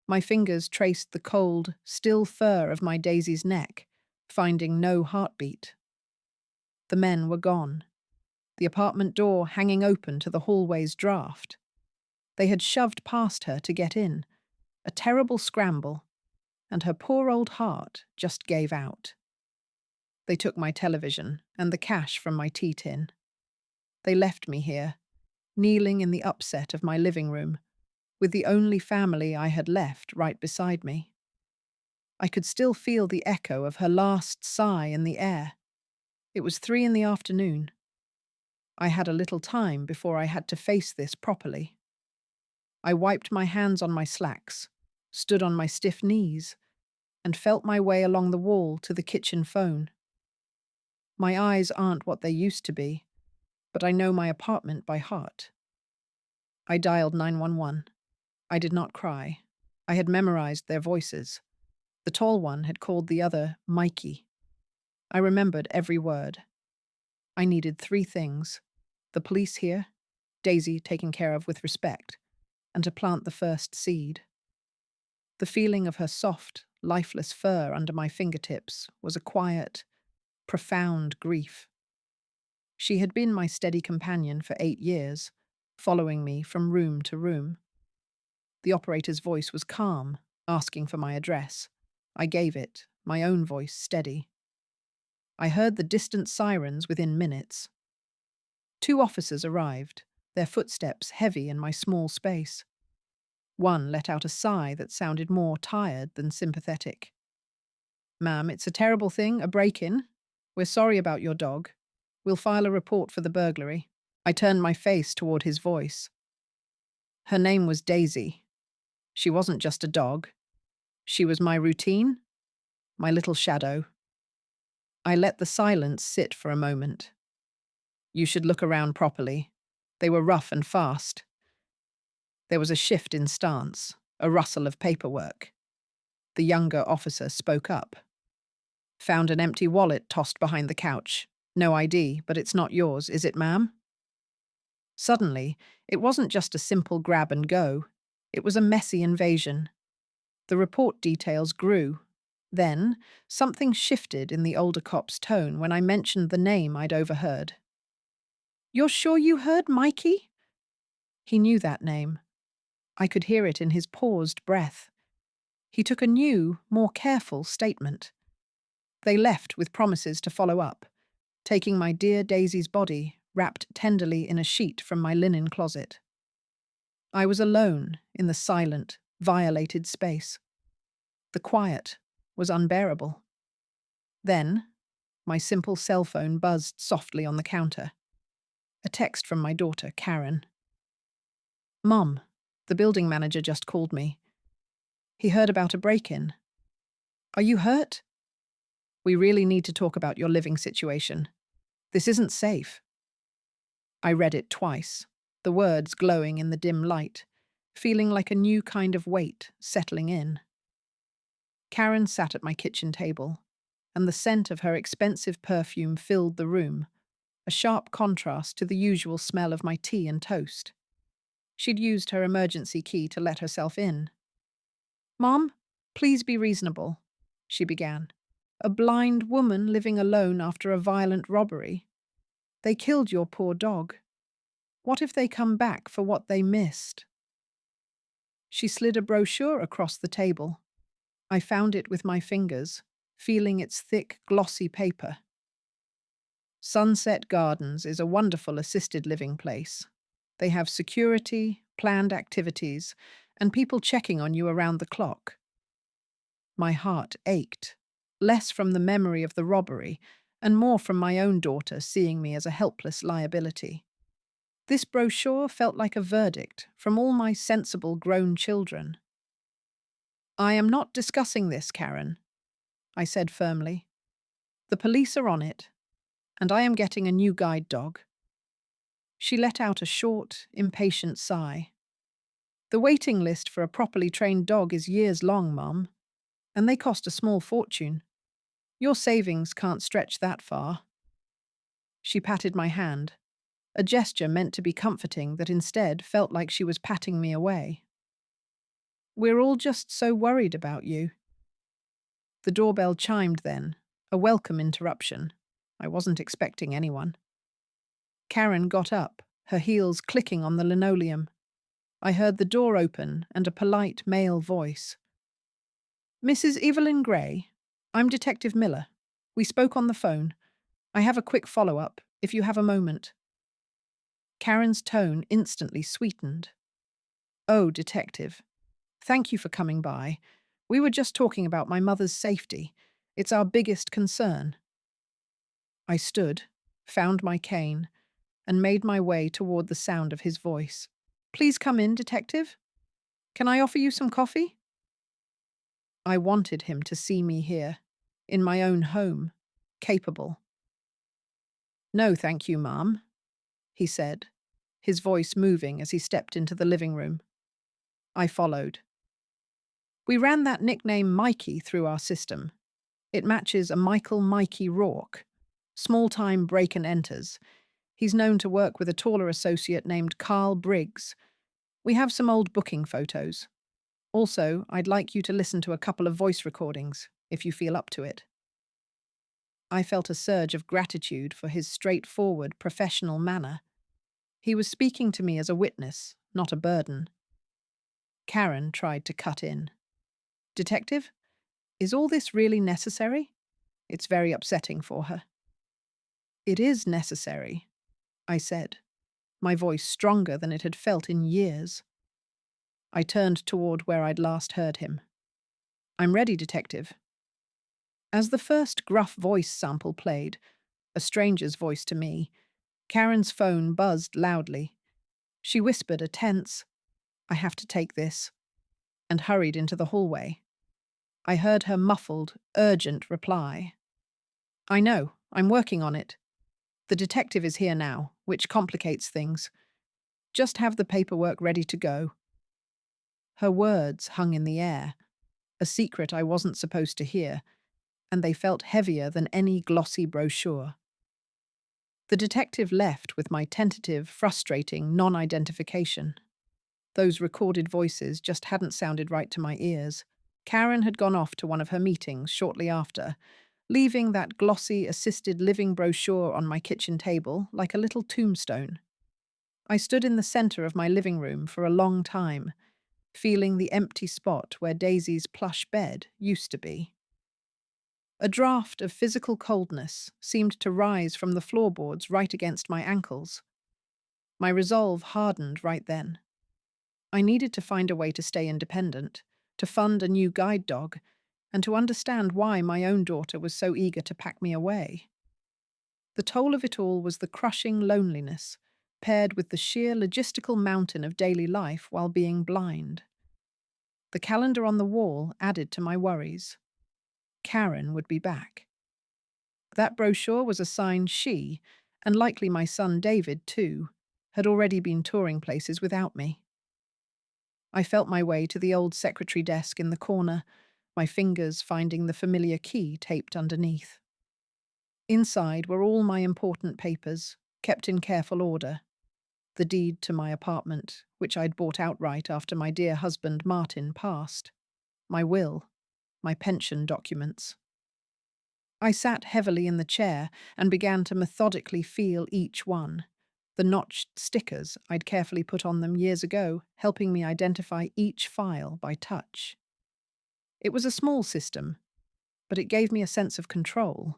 My fingers traced the cold, still fur of my Daisy's neck, finding no heartbeat. The men were gone, the apartment door hanging open to the hallway's draft. They had shoved past her to get in, a terrible scramble, and her poor old heart just gave out. They took my television and the cash from my tea tin. They left me here, kneeling in the upset of my living room, with the only family I had left right beside me. I could still feel the echo of her last sigh in the air. It was 3 in the afternoon. I had a little time before I had to face this properly. I wiped my hands on my slacks, stood on my stiff knees, and felt my way along the wall to the kitchen phone. My eyes aren't what they used to be, but I know my apartment by heart. I dialed 911. I did not cry. I had memorized their voices. The tall one had called the other Mikey. I remembered every word. I needed 3 things: the police here, Daisy taken care of with respect, and to plant the first seed. The feeling of her soft, lifeless fur under my fingertips was a quiet, profound grief. She had been my steady companion for 8 years, following me from room to room. The operator's voice was calm, asking for my address. I gave it, my own voice steady. I heard the distant sirens within minutes. 2 officers arrived, their footsteps heavy in my small space. One let out a sigh that sounded more tired than sympathetic. "Ma'am, it's a terrible thing, a break-in. We're sorry about your dog. We'll file a report for the burglary." I turned my face toward his voice. Her name was Daisy. She wasn't just a dog. She was my routine, my little shadow. I let the silence sit for a moment. "You should look around properly. They were rough and fast." There was a shift in stance, a rustle of paperwork. The younger officer spoke up. "Found an empty wallet tossed behind the couch. No ID, but it's not yours, is it, ma'am?" Suddenly, it wasn't just a simple grab and go. It was a messy invasion. The report details grew. Then, something shifted in the older cop's tone when I mentioned the name I'd overheard. "You're sure you heard Mikey?" He knew that name. I could hear it in his paused breath. He took a new, more careful statement. They left with promises to follow up, taking my dear Daisy's body, wrapped tenderly in a sheet from my linen closet. I was alone in the silent, violated space. The quiet was unbearable. Then, my simple cell phone buzzed softly on the counter. A text from my daughter, Karen. "Mom, the building manager just called me. He heard about a break-in. Are you hurt? We really need to talk about your living situation. This isn't safe." I read it twice, the words glowing in the dim light, feeling like a new kind of weight settling in. Karen sat at my kitchen table, and the scent of her expensive perfume filled the room, a sharp contrast to the usual smell of my tea and toast. She'd used her emergency key to let herself in. "Mom, please be reasonable," she began. "A blind woman living alone after a violent robbery. They killed your poor dog. What if they come back for what they missed?" She slid a brochure across the table. I found it with my fingers, feeling its thick, glossy paper. Sunset Gardens is a wonderful assisted living place. They have security, planned activities, and people checking on you around the clock. My heart ached, less from the memory of the robbery and more from my own daughter seeing me as a helpless liability. This brochure felt like a verdict from all my sensible grown children. "I am not discussing this, Karen," I said firmly. "The police are on it, and I am getting a new guide dog." She let out a short, impatient sigh. "The waiting list for a properly trained dog is years long, Mum, and they cost a small fortune. Your savings can't stretch that far." She patted my hand, a gesture meant to be comforting that instead felt like she was patting me away. We're all just so worried about you. The doorbell chimed then, a welcome interruption. I wasn't expecting anyone. Karen got up, her heels clicking on the linoleum. I heard the door open and a polite male voice. Mrs. Evelyn Gray, I'm Detective Miller. We spoke on the phone. I have a quick follow-up, if you have a moment. Karen's tone instantly sweetened. Oh, Detective. Thank you for coming by. We were just talking about my mother's safety. It's our biggest concern. I stood, found my cane, and made my way toward the sound of his voice. Please come in, Detective. Can I offer you some coffee? I wanted him to see me here, in my own home, capable. No, thank you, ma'am, he said, his voice moving as he stepped into the living room. I followed. We ran that nickname Mikey through our system. It matches a Michael Mikey Rourke, small-time break and enters. He's known to work with a taller associate named Carl Briggs. We have some old booking photos. Also, I'd like you to listen to a couple of voice recordings, if you feel up to it. I felt a surge of gratitude for his straightforward, professional manner. He was speaking to me as a witness, not a burden. Karen tried to cut in. Detective, is all this really necessary? It's very upsetting for her. It is necessary, I said, my voice stronger than it had felt in years. I turned toward where I'd last heard him. I'm ready, Detective. As the first gruff voice sample played, a stranger's voice to me, Karen's phone buzzed loudly. She whispered a tense, I have to take this, and hurried into the hallway. I heard her muffled, urgent reply. I know, I'm working on it. The detective is here now, which complicates things. Just have the paperwork ready to go. Her words hung in the air, a secret I wasn't supposed to hear, and they felt heavier than any glossy brochure. The detective left with my tentative, frustrating non-identification. Those recorded voices just hadn't sounded right to my ears. Karen had gone off to one of her meetings shortly after, leaving that glossy assisted living brochure on my kitchen table like a little tombstone. I stood in the center of my living room for a long time, feeling the empty spot where Daisy's plush bed used to be. A draught of physical coldness seemed to rise from the floorboards right against my ankles. My resolve hardened right then. I needed to find a way to stay independent, to fund a new guide dog, and to understand why my own daughter was so eager to pack me away. The toll of it all was the crushing loneliness, paired with the sheer logistical mountain of daily life while being blind. The calendar on the wall added to my worries. Karen would be back. That brochure was a sign she, and likely my son David too, had already been touring places without me. I felt my way to the old secretary desk in the corner, my fingers finding the familiar key taped underneath. Inside were all my important papers, kept in careful order. The deed to my apartment, which I'd bought outright after my dear husband Martin passed. My will. My pension documents. I sat heavily in the chair and began to methodically feel each one, the notched stickers I'd carefully put on them years ago, helping me identify each file by touch. It was a small system, but it gave me a sense of control.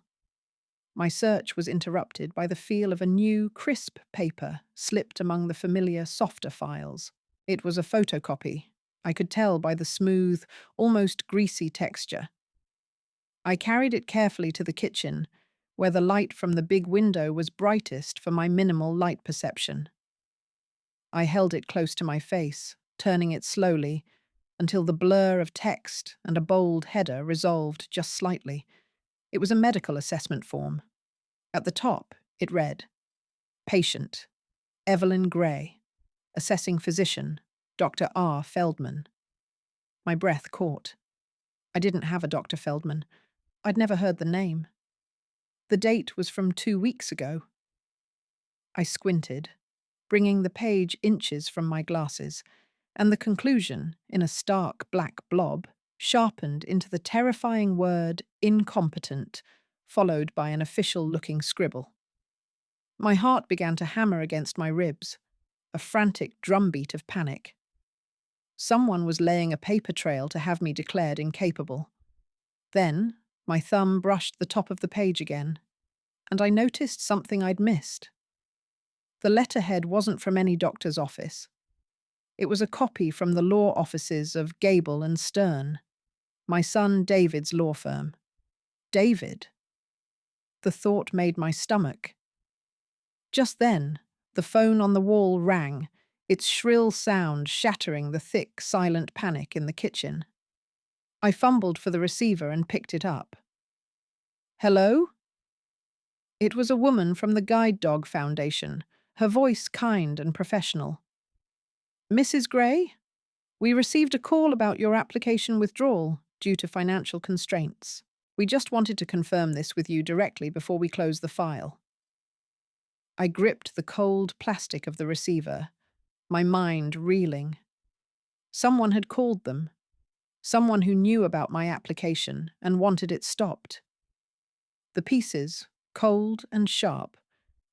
My search was interrupted by the feel of a new, crisp paper slipped among the familiar, softer files. It was a photocopy. I could tell by the smooth, almost greasy texture. I carried it carefully to the kitchen, where the light from the big window was brightest for my minimal light perception. I held it close to my face, turning it slowly, until the blur of text and a bold header resolved just slightly. It was a medical assessment form. At the top, it read, Patient, Evelyn Gray. Assessing physician, Dr. R. Feldman. My breath caught. I didn't have a Dr. Feldman. I'd never heard the name. The date was from 2 weeks ago. I squinted, bringing the page inches from my glasses, and the conclusion, in a stark black blob, sharpened into the terrifying word incompetent, followed by an official-looking scribble. My heart began to hammer against my ribs, a frantic drumbeat of panic. Someone was laying a paper trail to have me declared incapable. Then, my thumb brushed the top of the page again, and I noticed something I'd missed. The letterhead wasn't from any doctor's office. It was a copy from the law offices of Gable and Stern, my son David's law firm. David? The thought made my stomach. Just then, the phone on the wall rang, its shrill sound shattering the thick, silent panic in the kitchen. I fumbled for the receiver and picked it up. Hello? It was a woman from the Guide Dog Foundation, her voice kind and professional. Mrs. Gray? We received a call about your application withdrawal due to financial constraints. We just wanted to confirm this with you directly before we close the file. I gripped the cold plastic of the receiver, my mind reeling. Someone had called them. Someone who knew about my application and wanted it stopped. The pieces, cold and sharp,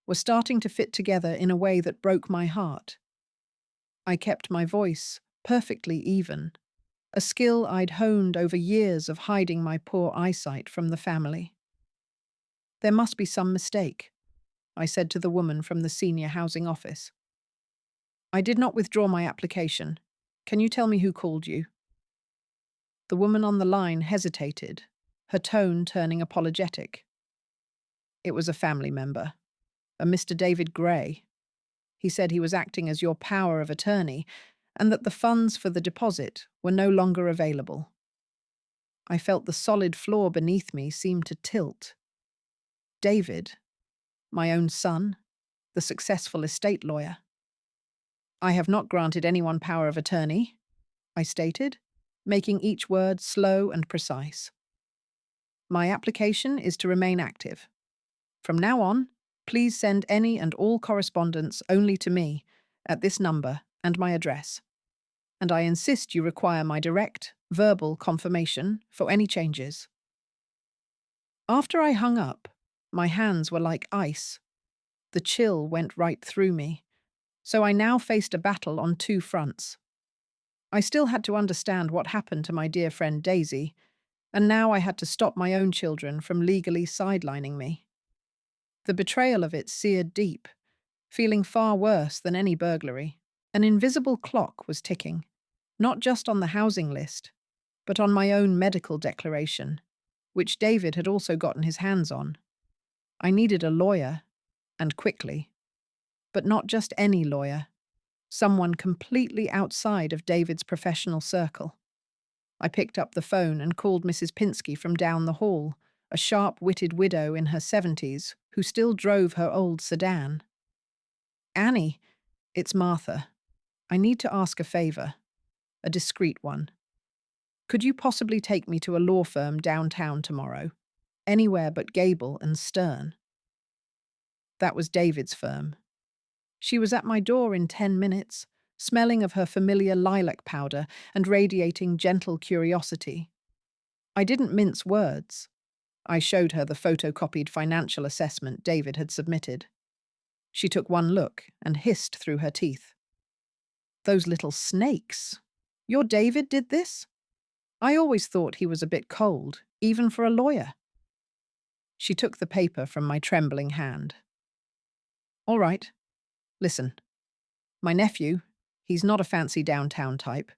were starting to fit together in a way that broke my heart. I kept my voice perfectly even, a skill I'd honed over years of hiding my poor eyesight from the family. There must be some mistake, I said to the woman from the senior housing office. I did not withdraw my application. Can you tell me who called you? The woman on the line hesitated, her tone turning apologetic. It was a family member, a Mr. David Gray. He said he was acting as your power of attorney and that the funds for the deposit were no longer available. I felt the solid floor beneath me seem to tilt. David, my own son, the successful estate lawyer. I have not granted anyone power of attorney, I stated, making each word slow and precise. My application is to remain active. From now on, please send any and all correspondence only to me, at this number and my address. And I insist you require my direct, verbal confirmation for any changes. After I hung up, my hands were like ice. The chill went right through me, so I now faced a battle on two fronts. I still had to understand what happened to my dear friend Daisy, and now I had to stop my own children from legally sidelining me. The betrayal of it seared deep, feeling far worse than any burglary. An invisible clock was ticking, not just on the housing list, but on my own medical declaration, which David had also gotten his hands on. I needed a lawyer, and quickly. But not just any lawyer. Someone completely outside of David's professional circle. I picked up the phone and called Mrs. Pinsky from down the hall, a sharp-witted widow in her 70s who still drove her old sedan. Annie, it's Martha. I need to ask a favor, a discreet one. Could you possibly take me to a law firm downtown tomorrow? Anywhere but Gable and Stern. That was David's firm. She was at my door in 10 minutes, smelling of her familiar lilac powder and radiating gentle curiosity. I didn't mince words. I showed her the photocopied financial assessment David had submitted. She took one look and hissed through her teeth. Those little snakes. Your David did this? I always thought he was a bit cold, even for a lawyer. She took the paper from my trembling hand. All right. Listen, my nephew, he's not a fancy downtown type,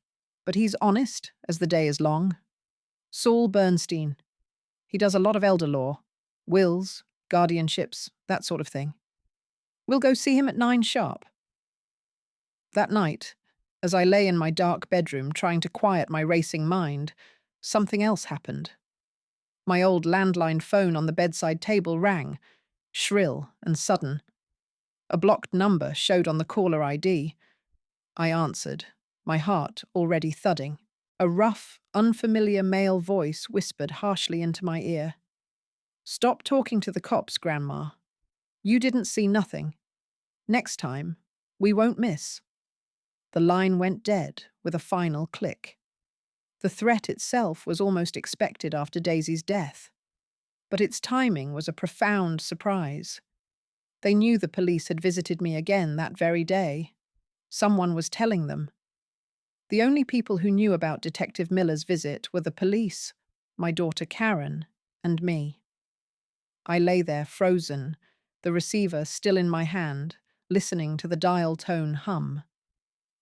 but he's honest as the day is long. Saul Bernstein. He does a lot of elder law, wills, guardianships, that sort of thing. We'll go see him at 9 sharp. That night, as I lay in my dark bedroom trying to quiet my racing mind, something else happened. My old landline phone on the bedside table rang, shrill and sudden. A blocked number showed on the caller ID. I answered, my heart already thudding. A rough, unfamiliar male voice whispered harshly into my ear. Stop talking to the cops, Grandma. You didn't see nothing. Next time, we won't miss. The line went dead with a final click. The threat itself was almost expected after Daisy's death, but its timing was a profound surprise. They knew the police had visited me again that very day. Someone was telling them. The only people who knew about Detective Miller's visit were the police, my daughter Karen, and me. I lay there frozen, the receiver still in my hand, listening to the dial tone hum.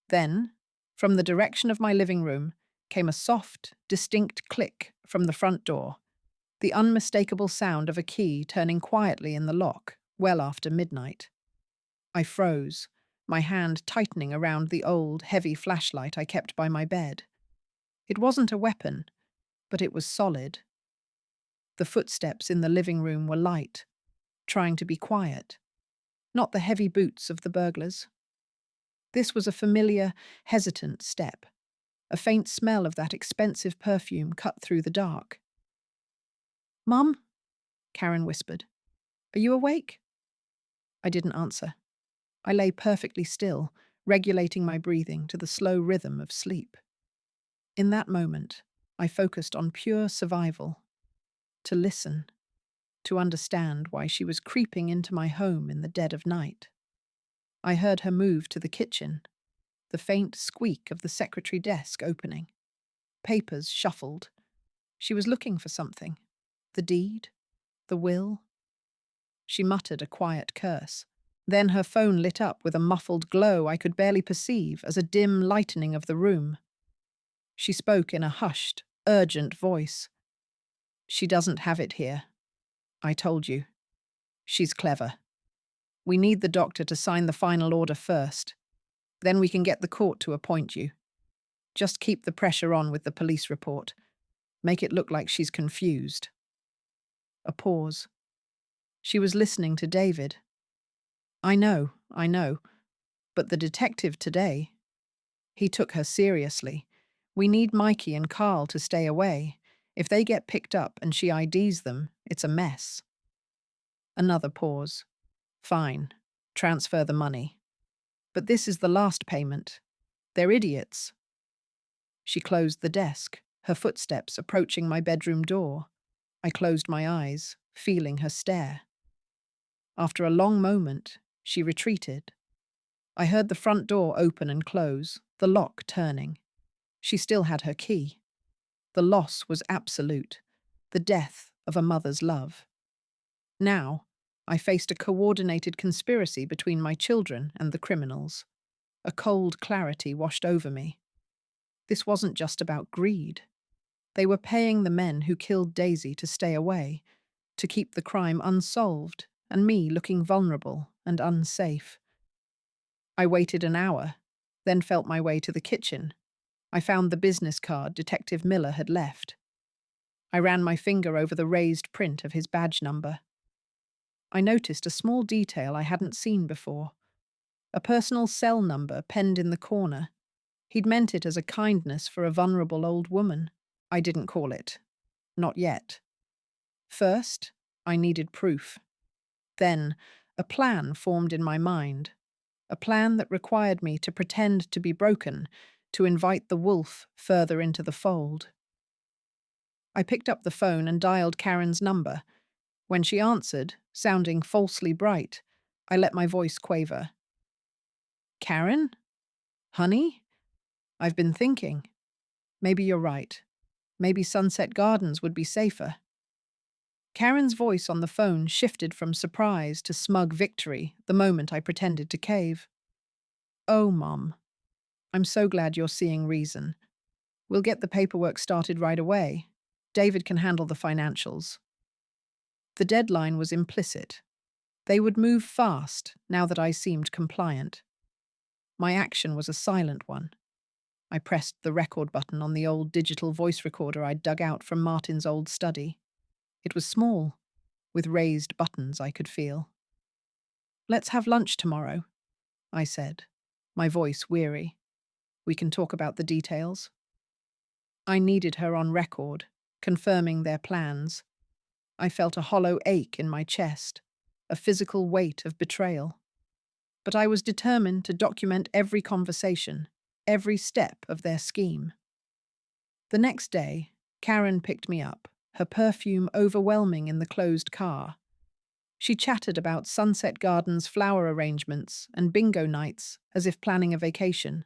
Then, from the direction of my living room, came a soft, distinct click from the front door, the unmistakable sound of a key turning quietly in the lock well after midnight. I froze, my hand tightening around the old, heavy flashlight I kept by my bed. It wasn't a weapon, but it was solid. The footsteps in the living room were light, trying to be quiet, not the heavy boots of the burglars. This was a familiar, hesitant step. A faint smell of that expensive perfume cut through the dark. "Mum?" Karen whispered. "Are you awake?" I didn't answer. I lay perfectly still, regulating my breathing to the slow rhythm of sleep. In that moment, I focused on pure survival. To listen, to understand why she was creeping into my home in the dead of night. I heard her move to the kitchen, the faint squeak of the secretary desk opening. Papers shuffled. She was looking for something. The deed? The will? She muttered a quiet curse. Then her phone lit up with a muffled glow I could barely perceive as a dim lightening of the room. She spoke in a hushed, urgent voice. "She doesn't have it here. I told you. She's clever. We need the doctor to sign the final order first. Then we can get the court to appoint you. Just keep the pressure on with the police report. Make it look like she's confused." A pause. She was listening to David. I know, but the detective today, he took her seriously. We need Mikey and Carl to stay away. If they get picked up and she IDs them, it's a mess. Another pause. Fine, transfer the money. But this is the last payment. They're idiots. She closed the desk, her footsteps approaching my bedroom door. I closed my eyes, feeling her stare. After a long moment, she retreated. I heard the front door open and close, the lock turning. She still had her key. The loss was absolute, the death of a mother's love. Now, I faced a coordinated conspiracy between my children and the criminals. A cold clarity washed over me. This wasn't just about greed. They were paying the men who killed Daisy to stay away, to keep the crime unsolved and me looking vulnerable and unsafe. I waited an hour, then felt my way to the kitchen. I found the business card Detective Miller had left. I ran my finger over the raised print of his badge number. I noticed a small detail I hadn't seen before. A personal cell number penned in the corner. He'd meant it as a kindness for a vulnerable old woman. I didn't call it. Not yet. First, I needed proof. Then, a plan formed in my mind. A plan that required me to pretend to be broken, to invite the wolf further into the fold. I picked up the phone and dialed Karen's number. When she answered, sounding falsely bright, I let my voice quaver. "Karen? Honey? I've been thinking. Maybe you're right. Maybe Sunset Gardens would be safer." Karen's voice on the phone shifted from surprise to smug victory the moment I pretended to cave. "Oh, Mom. I'm so glad you're seeing reason. We'll get the paperwork started right away. David can handle the financials." The deadline was implicit. They would move fast now that I seemed compliant. My action was a silent one. I pressed the record button on the old digital voice recorder I'd dug out from Martin's old study. It was small, with raised buttons I could feel. "Let's have lunch tomorrow," I said, my voice weary. "We can talk about the details." I needed her on record, confirming their plans. I felt a hollow ache in my chest, a physical weight of betrayal. But I was determined to document every conversation, every step of their scheme. The next day, Karen picked me up, her perfume overwhelming in the closed car. She chatted about Sunset Gardens flower arrangements and bingo nights as if planning a vacation.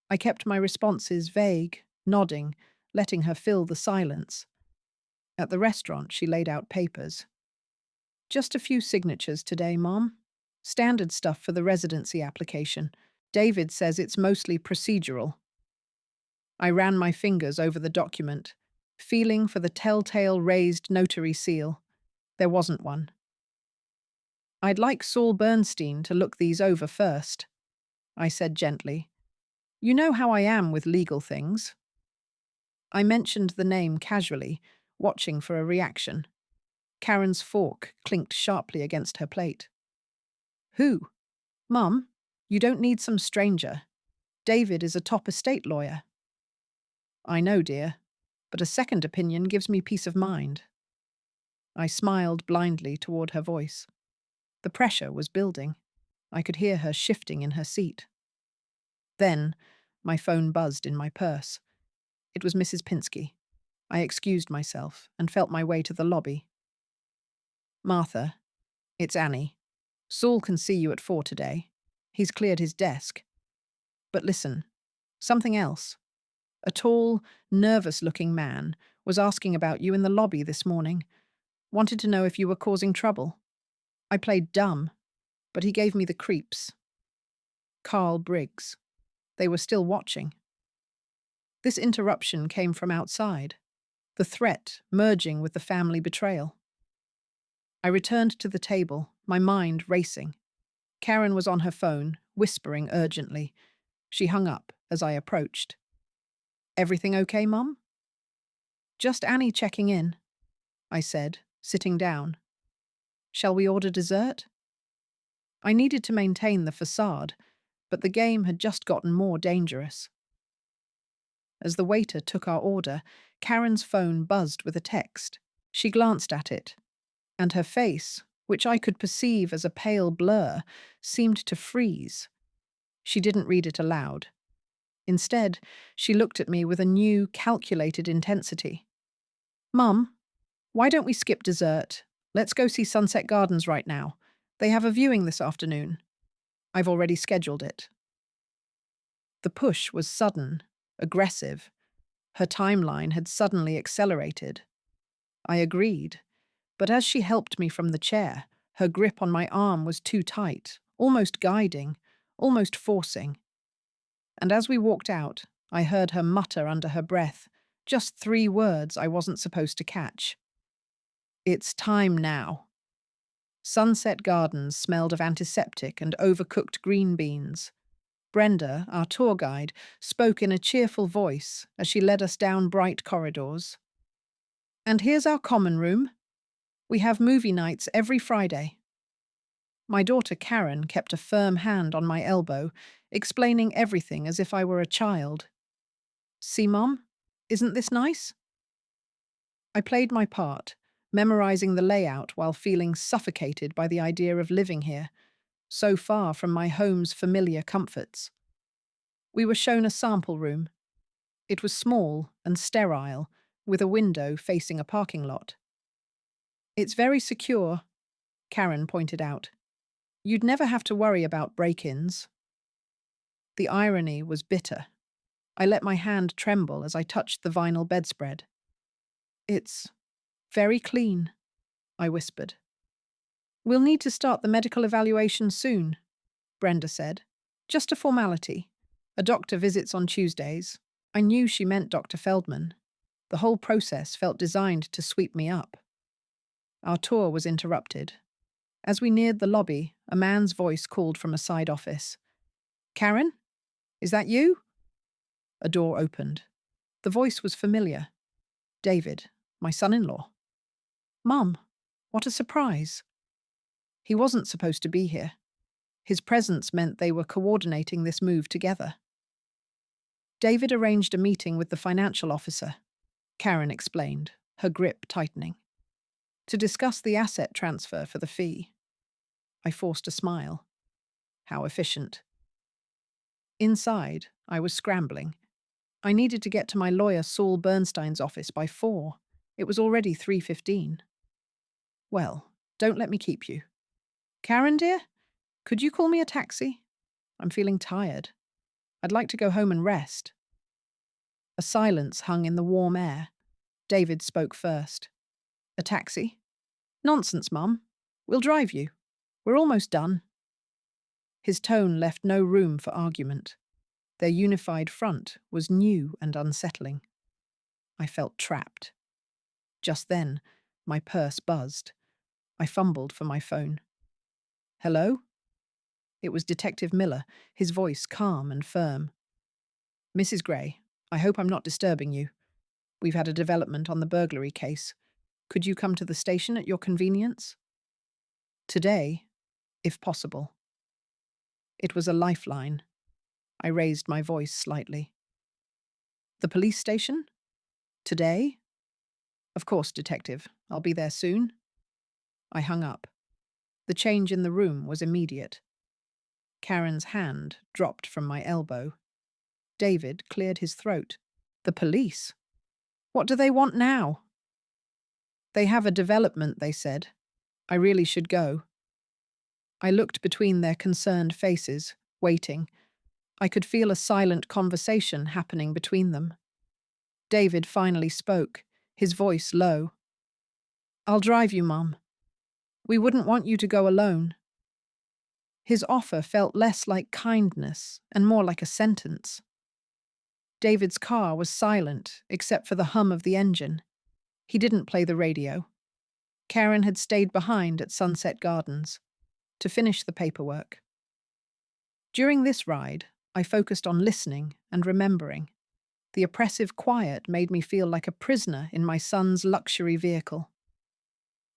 I kept my responses vague, nodding, letting her fill the silence. At the restaurant, she laid out papers. Just a few signatures today, Mom. Standard stuff for the residency application. David says it's mostly procedural. I ran my fingers over the document, feeling for the telltale raised notary seal. There wasn't one. I'd like Saul Bernstein to look these over first, I said gently. You know how I am with legal things. I mentioned the name casually, watching for a reaction. Karen's fork clinked sharply against her plate. Who? Mum, you don't need some stranger. David is a top estate lawyer. I know, dear, but a second opinion gives me peace of mind. I smiled blindly toward her voice. The pressure was building. I could hear her shifting in her seat. Then, my phone buzzed in my purse. It was Mrs. Pinsky. I excused myself and felt my way to the lobby. Martha, it's Annie. Saul can see you at 4 today. He's cleared his desk. But listen, something else. A tall, nervous-looking man was asking about you in the lobby this morning. Wanted to know if you were causing trouble. I played dumb, but he gave me the creeps. Carl Briggs. They were still watching. This interruption came from outside, the threat merging with the family betrayal. I returned to the table, my mind racing. Karen was on her phone, whispering urgently. She hung up as I approached. Everything okay, Mum? Just Annie checking in, I said, sitting down. Shall we order dessert? I needed to maintain the facade, but the game had just gotten more dangerous. As the waiter took our order, Karen's phone buzzed with a text. She glanced at it, and her face, which I could perceive as a pale blur, seemed to freeze. She didn't read it aloud. Instead, she looked at me with a new, calculated intensity. Mum, why don't we skip dessert? Let's go see Sunset Gardens right now. They have a viewing this afternoon. I've already scheduled it. The push was sudden, aggressive. Her timeline had suddenly accelerated. I agreed, but as she helped me from the chair, her grip on my arm was too tight, almost guiding, almost forcing. And as we walked out, I heard her mutter under her breath, just 3 words I wasn't supposed to catch. It's time now. Sunset Gardens smelled of antiseptic and overcooked green beans. Brenda, our tour guide, spoke in a cheerful voice as she led us down bright corridors. And here's our common room. We have movie nights every Friday. My daughter Karen kept a firm hand on my elbow, explaining everything as if I were a child. See, Mom? Isn't this nice? I played my part, memorizing the layout while feeling suffocated by the idea of living here, so far from my home's familiar comforts. We were shown a sample room. It was small and sterile, with a window facing a parking lot. It's very secure, Karen pointed out. You'd never have to worry about break-ins. The irony was bitter. I let my hand tremble as I touched the vinyl bedspread. It's very clean, I whispered. We'll need to start the medical evaluation soon, Brenda said. Just a formality. A doctor visits on Tuesdays. I knew she meant Dr. Feldman. The whole process felt designed to sweep me up. Our tour was interrupted. As we neared the lobby, a man's voice called from a side office. Karen? Is that you? A door opened. The voice was familiar. David, my son-in-law. Mum, what a surprise. He wasn't supposed to be here. His presence meant they were coordinating this move together. David arranged a meeting with the financial officer, Karen explained, her grip tightening, to discuss the asset transfer for the fee. I forced a smile. How efficient. Inside, I was scrambling. I needed to get to my lawyer Saul Bernstein's office by 4. It was already 3:15. Well, don't let me keep you. Karen, dear, could you call me a taxi? I'm feeling tired. I'd like to go home and rest. A silence hung in the warm air. David spoke first. A taxi? Nonsense, Mum. We'll drive you. We're almost done. His tone left no room for argument. Their unified front was new and unsettling. I felt trapped. Just then, my purse buzzed. I fumbled for my phone. Hello? It was Detective Miller, his voice calm and firm. Mrs. Gray, I hope I'm not disturbing you. We've had a development on the burglary case. Could you come to the station at your convenience? Today, if possible. It was a lifeline. I raised my voice slightly. The police station? Today? Of course, Detective. I'll be there soon. I hung up. The change in the room was immediate. Karen's hand dropped from my elbow. David cleared his throat. The police? What do they want now? They have a development, they said. I really should go. I looked between their concerned faces, waiting. I could feel a silent conversation happening between them. David finally spoke, his voice low. I'll drive you, Mum. We wouldn't want you to go alone. His offer felt less like kindness and more like a sentence. David's car was silent, except for the hum of the engine. He didn't play the radio. Karen had stayed behind at Sunset Gardens to finish the paperwork. During this ride, I focused on listening and remembering. The oppressive quiet made me feel like a prisoner in my son's luxury vehicle.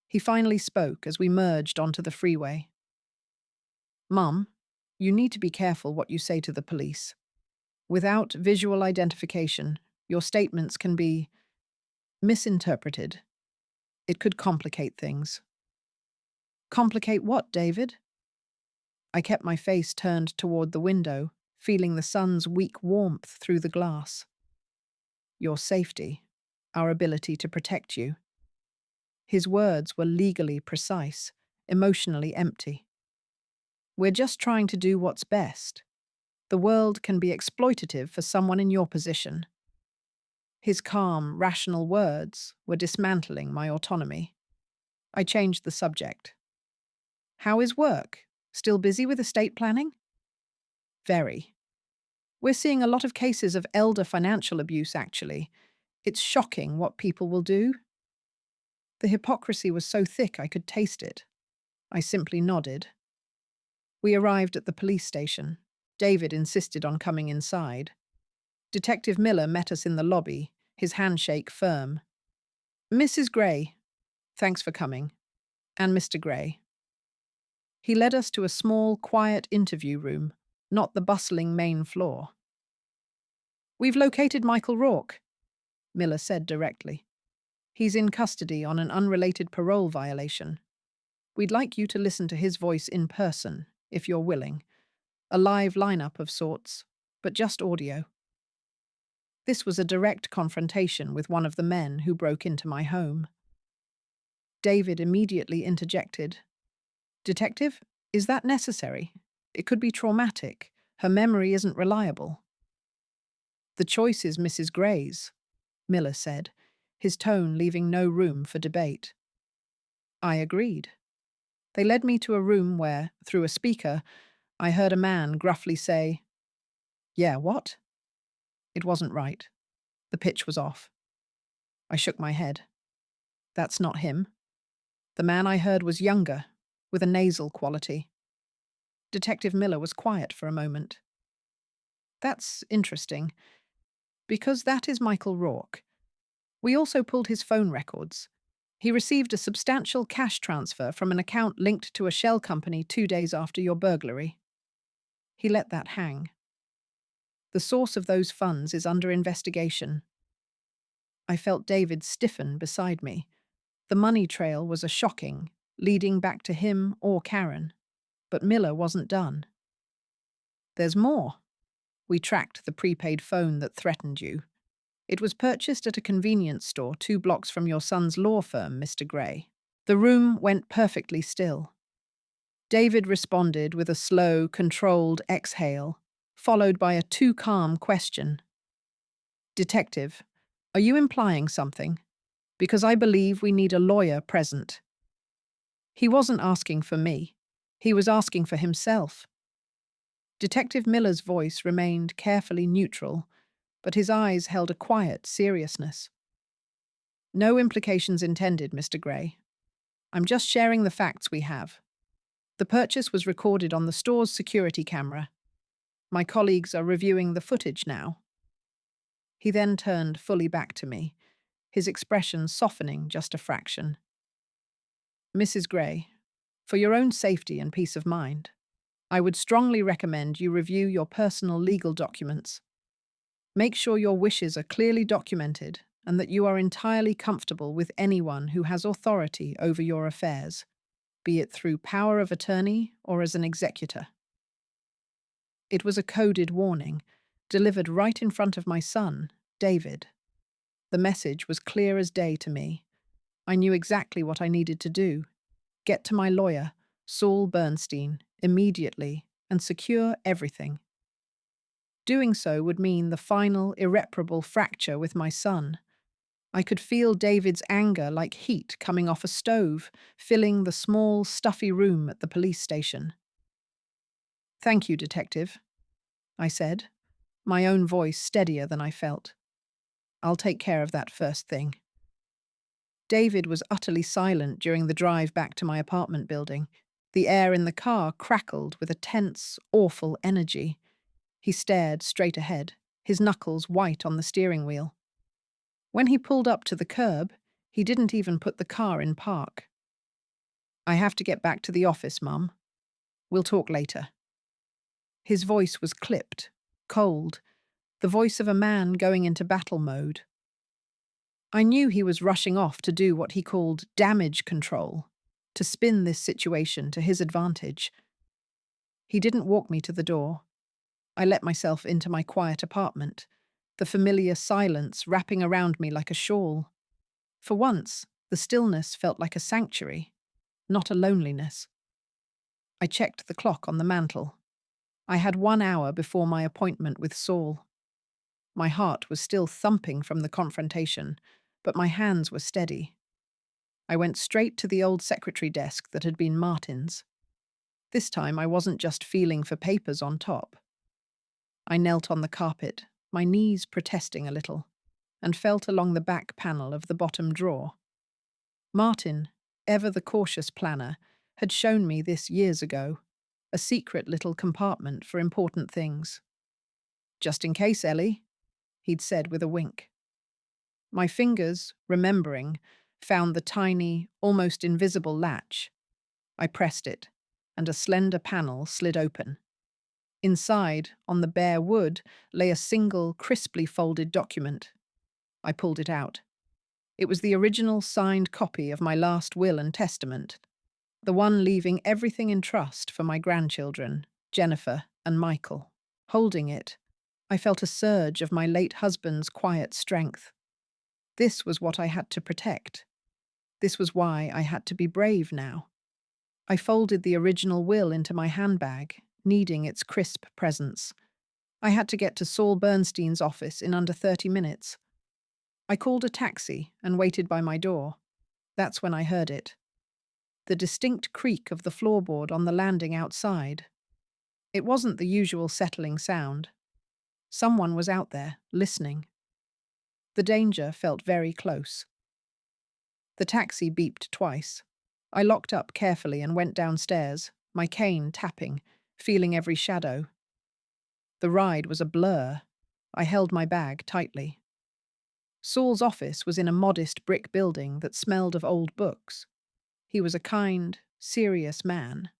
He finally spoke as we merged onto the freeway. Mum, you need to be careful what you say to the police. Without visual identification, your statements can be misinterpreted. It could complicate things. Complicate what, David? I kept my face turned toward the window, feeling the sun's weak warmth through the glass. Your safety, our ability to protect you. His words were legally precise, emotionally empty. We're just trying to do what's best. The world can be exploitative for someone in your position. His calm, rational words were dismantling my autonomy. I changed the subject. How is work? Still busy with estate planning? Very. We're seeing a lot of cases of elder financial abuse, actually. It's shocking what people will do. The hypocrisy was so thick I could taste it. I simply nodded. We arrived at the police station. David insisted on coming inside. Detective Miller met us in the lobby, his handshake firm. Mrs. Gray, thanks for coming. And Mr. Gray. He led us to a small, quiet interview room, not the bustling main floor. We've located Michael Rourke, Miller said directly. He's in custody on an unrelated parole violation. We'd like you to listen to his voice in person, if you're willing. A live lineup of sorts, but just audio. This was a direct confrontation with one of the men who broke into my home. David immediately interjected. Detective, is that necessary? It could be traumatic. Her memory isn't reliable. The choice is Mrs. Gray's, Miller said, his tone leaving no room for debate. I agreed. They led me to a room where, through a speaker, I heard a man gruffly say, Yeah, what? It wasn't right. The pitch was off. I shook my head. That's not him. The man I heard was younger, with a nasal quality. Detective Miller was quiet for a moment. That's interesting, because that is Michael Rourke. We also pulled his phone records. He received a substantial cash transfer from an account linked to a shell company 2 days after your burglary. He let that hang. The source of those funds is under investigation. I felt David stiffen beside me. The money trail was a shocking, leading back to him or Karen. But Miller wasn't done. There's more. We tracked the prepaid phone that threatened you. It was purchased at a convenience store 2 blocks from your son's law firm, Mr. Gray. The room went perfectly still. David responded with a slow, controlled exhale, followed by a too calm question. Detective, are you implying something? Because I believe we need a lawyer present. He wasn't asking for me. He was asking for himself. Detective Miller's voice remained carefully neutral, but his eyes held a quiet seriousness. No implications intended, Mr. Gray. I'm just sharing the facts we have. The purchase was recorded on the store's security camera. My colleagues are reviewing the footage now. He then turned fully back to me, his expression softening just a fraction. Mrs. Gray, for your own safety and peace of mind, I would strongly recommend you review your personal legal documents. Make sure your wishes are clearly documented and that you are entirely comfortable with anyone who has authority over your affairs, be it through power of attorney or as an executor. It was a coded warning, delivered right in front of my son, David. The message was clear as day to me. I knew exactly what I needed to do. Get to my lawyer, Saul Bernstein, immediately and secure everything. Doing so would mean the final, irreparable fracture with my son. I could feel David's anger like heat coming off a stove, filling the small, stuffy room at the police station. Thank you, Detective, I said, my own voice steadier than I felt. I'll take care of that first thing. David was utterly silent during the drive back to my apartment building. The air in the car crackled with a tense, awful energy. He stared straight ahead, his knuckles white on the steering wheel. When he pulled up to the curb, he didn't even put the car in park. I have to get back to the office, Mum. We'll talk later. His voice was clipped, cold, the voice of a man going into battle mode. I knew he was rushing off to do what he called damage control, to spin this situation to his advantage. He didn't walk me to the door. I let myself into my quiet apartment, the familiar silence wrapping around me like a shawl. For once, the stillness felt like a sanctuary, not a loneliness. I checked the clock on the mantel. I had 1 hour before my appointment with Saul. My heart was still thumping from the confrontation, but my hands were steady. I went straight to the old secretary desk that had been Martin's. This time I wasn't just feeling for papers on top. I knelt on the carpet, my knees protesting a little, and felt along the back panel of the bottom drawer. Martin, ever the cautious planner, had shown me this years ago, a secret little compartment for important things. Just in case, Ellie, he'd said with a wink. My fingers, remembering, found the tiny, almost invisible latch. I pressed it, and a slender panel slid open. Inside, on the bare wood, lay a single, crisply folded document. I pulled it out. It was the original signed copy of my last will and testament, the one leaving everything in trust for my grandchildren, Jennifer and Michael. Holding it, I felt a surge of my late husband's quiet strength. This was what I had to protect. This was why I had to be brave now. I folded the original will into my handbag, needing its crisp presence. I had to get to Saul Bernstein's office in under 30 minutes. I called a taxi and waited by my door. That's when I heard it. The distinct creak of the floorboard on the landing outside. It wasn't the usual settling sound. Someone was out there, listening. The danger felt very close. The taxi beeped twice. I locked up carefully and went downstairs, my cane tapping, feeling every shadow. The ride was a blur. I held my bag tightly. Saul's office was in a modest brick building that smelled of old books. He was a kind, serious man.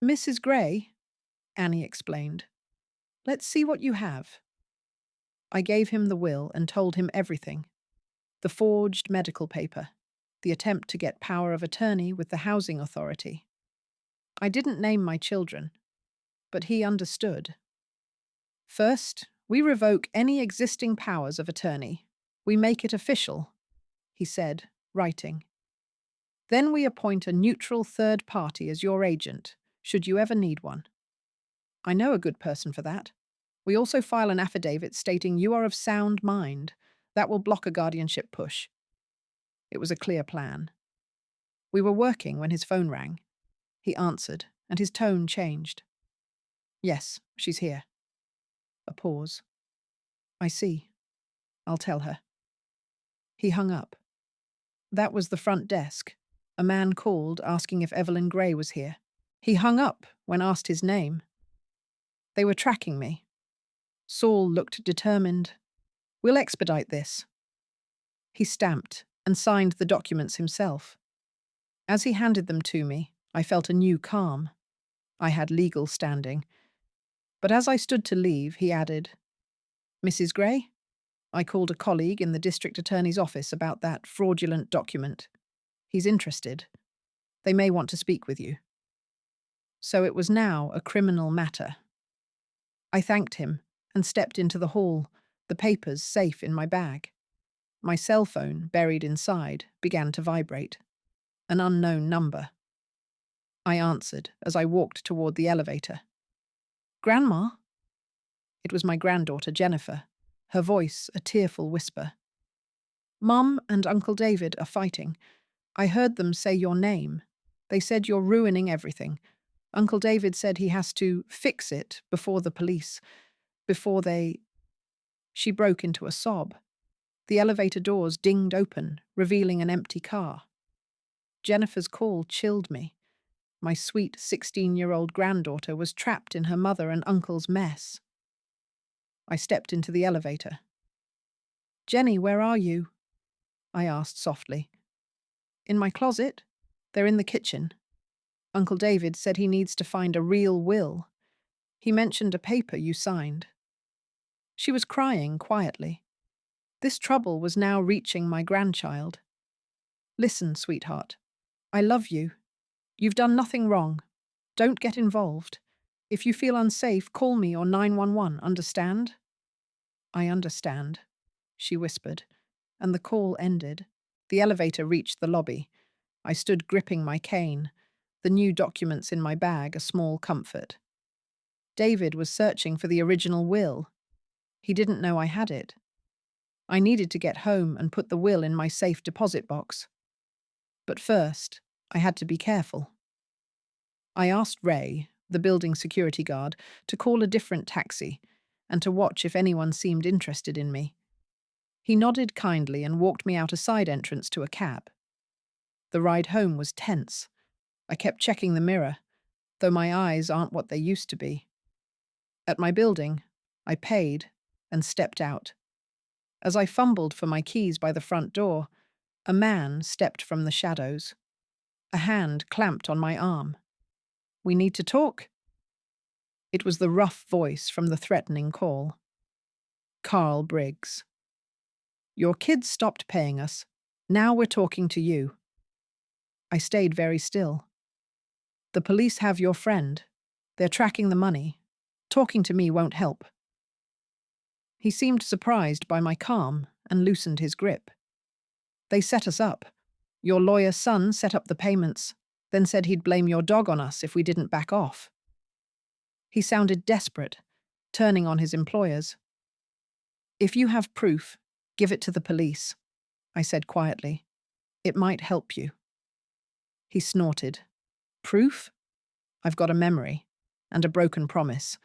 Mrs. Gray, Annie explained. Let's see what you have. I gave him the will and told him everything. The forged medical paper, the attempt to get power of attorney with the housing authority. I didn't name my children, but he understood. First, we revoke any existing powers of attorney. We make it official, he said, writing. Then we appoint a neutral third party as your agent, should you ever need one. I know a good person for that. We also file an affidavit stating you are of sound mind. That will block a guardianship push. It was a clear plan. We were working when his phone rang. He answered, and his tone changed. Yes, she's here. A pause. I see. I'll tell her. He hung up. That was the front desk. A man called asking if Evelyn Gray was here. He hung up when asked his name. They were tracking me. Saul looked determined. We'll expedite this. He stamped and signed the documents himself. As he handed them to me, I felt a new calm. I had legal standing. But as I stood to leave, he added, Mrs. Gray? I called a colleague in the district attorney's office about that fraudulent document. He's interested. They may want to speak with you. So it was now a criminal matter. I thanked him and stepped into the hall, the papers safe in my bag. My cell phone, buried inside, began to vibrate. An unknown number. I answered as I walked toward the elevator. Grandma? It was my granddaughter, Jennifer, her voice a tearful whisper. Mum and Uncle David are fighting. I heard them say your name. They said you're ruining everything. Uncle David said he has to fix it before the police, before they... She broke into a sob. The elevator doors dinged open, revealing an empty car. Jennifer's call chilled me. My sweet 16-year-old granddaughter was trapped in her mother and uncle's mess. I stepped into the elevator. Jenny, where are you? I asked softly. In my closet. They're in the kitchen. Uncle David said he needs to find a real will. He mentioned a paper you signed. She was crying quietly. This trouble was now reaching my grandchild. Listen, sweetheart. I love you. You've done nothing wrong. Don't get involved. If you feel unsafe, call me or 911, understand? I understand, she whispered, and the call ended. The elevator reached the lobby. I stood gripping my cane, the new documents in my bag a small comfort. David was searching for the original will. He didn't know I had it. I needed to get home and put the will in my safe deposit box. But first, I had to be careful. I asked Ray, the building security guard, to call a different taxi and to watch if anyone seemed interested in me. He nodded kindly and walked me out a side entrance to a cab. The ride home was tense. I kept checking the mirror, though my eyes aren't what they used to be. At my building, I paid and stepped out. As I fumbled for my keys by the front door, a man stepped from the shadows. A hand clamped on my arm. We need to talk? It was the rough voice from the threatening call. Carl Briggs. Your kids stopped paying us. Now we're talking to you. I stayed very still. The police have your friend. They're tracking the money. Talking to me won't help. He seemed surprised by my calm and loosened his grip. They set us up. Your lawyer's son set up the payments, then said he'd blame your dog on us if we didn't back off. He sounded desperate, turning on his employers. If you have proof, give it to the police, I said quietly. It might help you. He snorted. Proof? I've got a memory and a broken promise.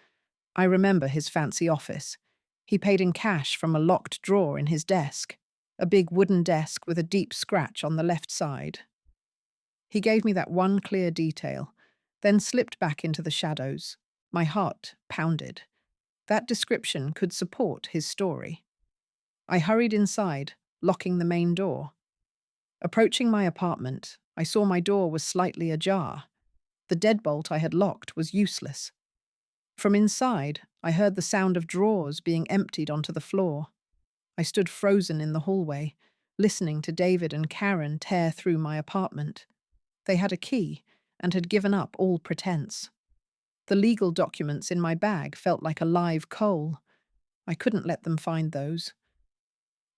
I remember his fancy office. He paid in cash from a locked drawer in his desk, a big wooden desk with a deep scratch on the left side. He gave me that one clear detail, then slipped back into the shadows. My heart pounded. That description could support his story. I hurried inside, locking the main door. Approaching my apartment, I saw my door was slightly ajar. The deadbolt I had locked was useless. From inside, I heard the sound of drawers being emptied onto the floor. I stood frozen in the hallway, listening to David and Karen tear through my apartment. They had a key and had given up all pretense. The legal documents in my bag felt like a live coal. I couldn't let them find those.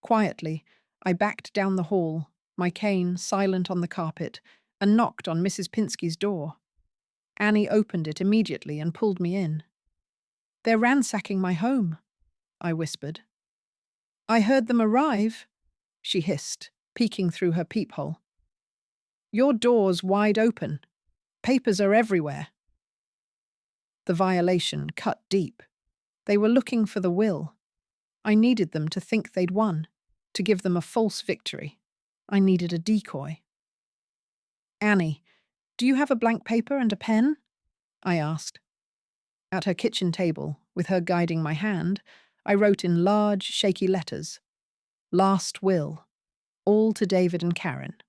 Quietly, I backed down the hall, my cane silent on the carpet, and knocked on Mrs. Pinsky's door. Annie opened it immediately and pulled me in. "They're ransacking my home," I whispered. "I heard them arrive," she hissed, peeking through her peephole. "Your door's wide open. Papers are everywhere." The violation cut deep. They were looking for the will. I needed them to think they'd won, to give them a false victory. I needed a decoy. "Annie, do you have a blank paper and a pen?" I asked. At her kitchen table, with her guiding my hand, I wrote in large, shaky letters, "Last will, all to David and Karen,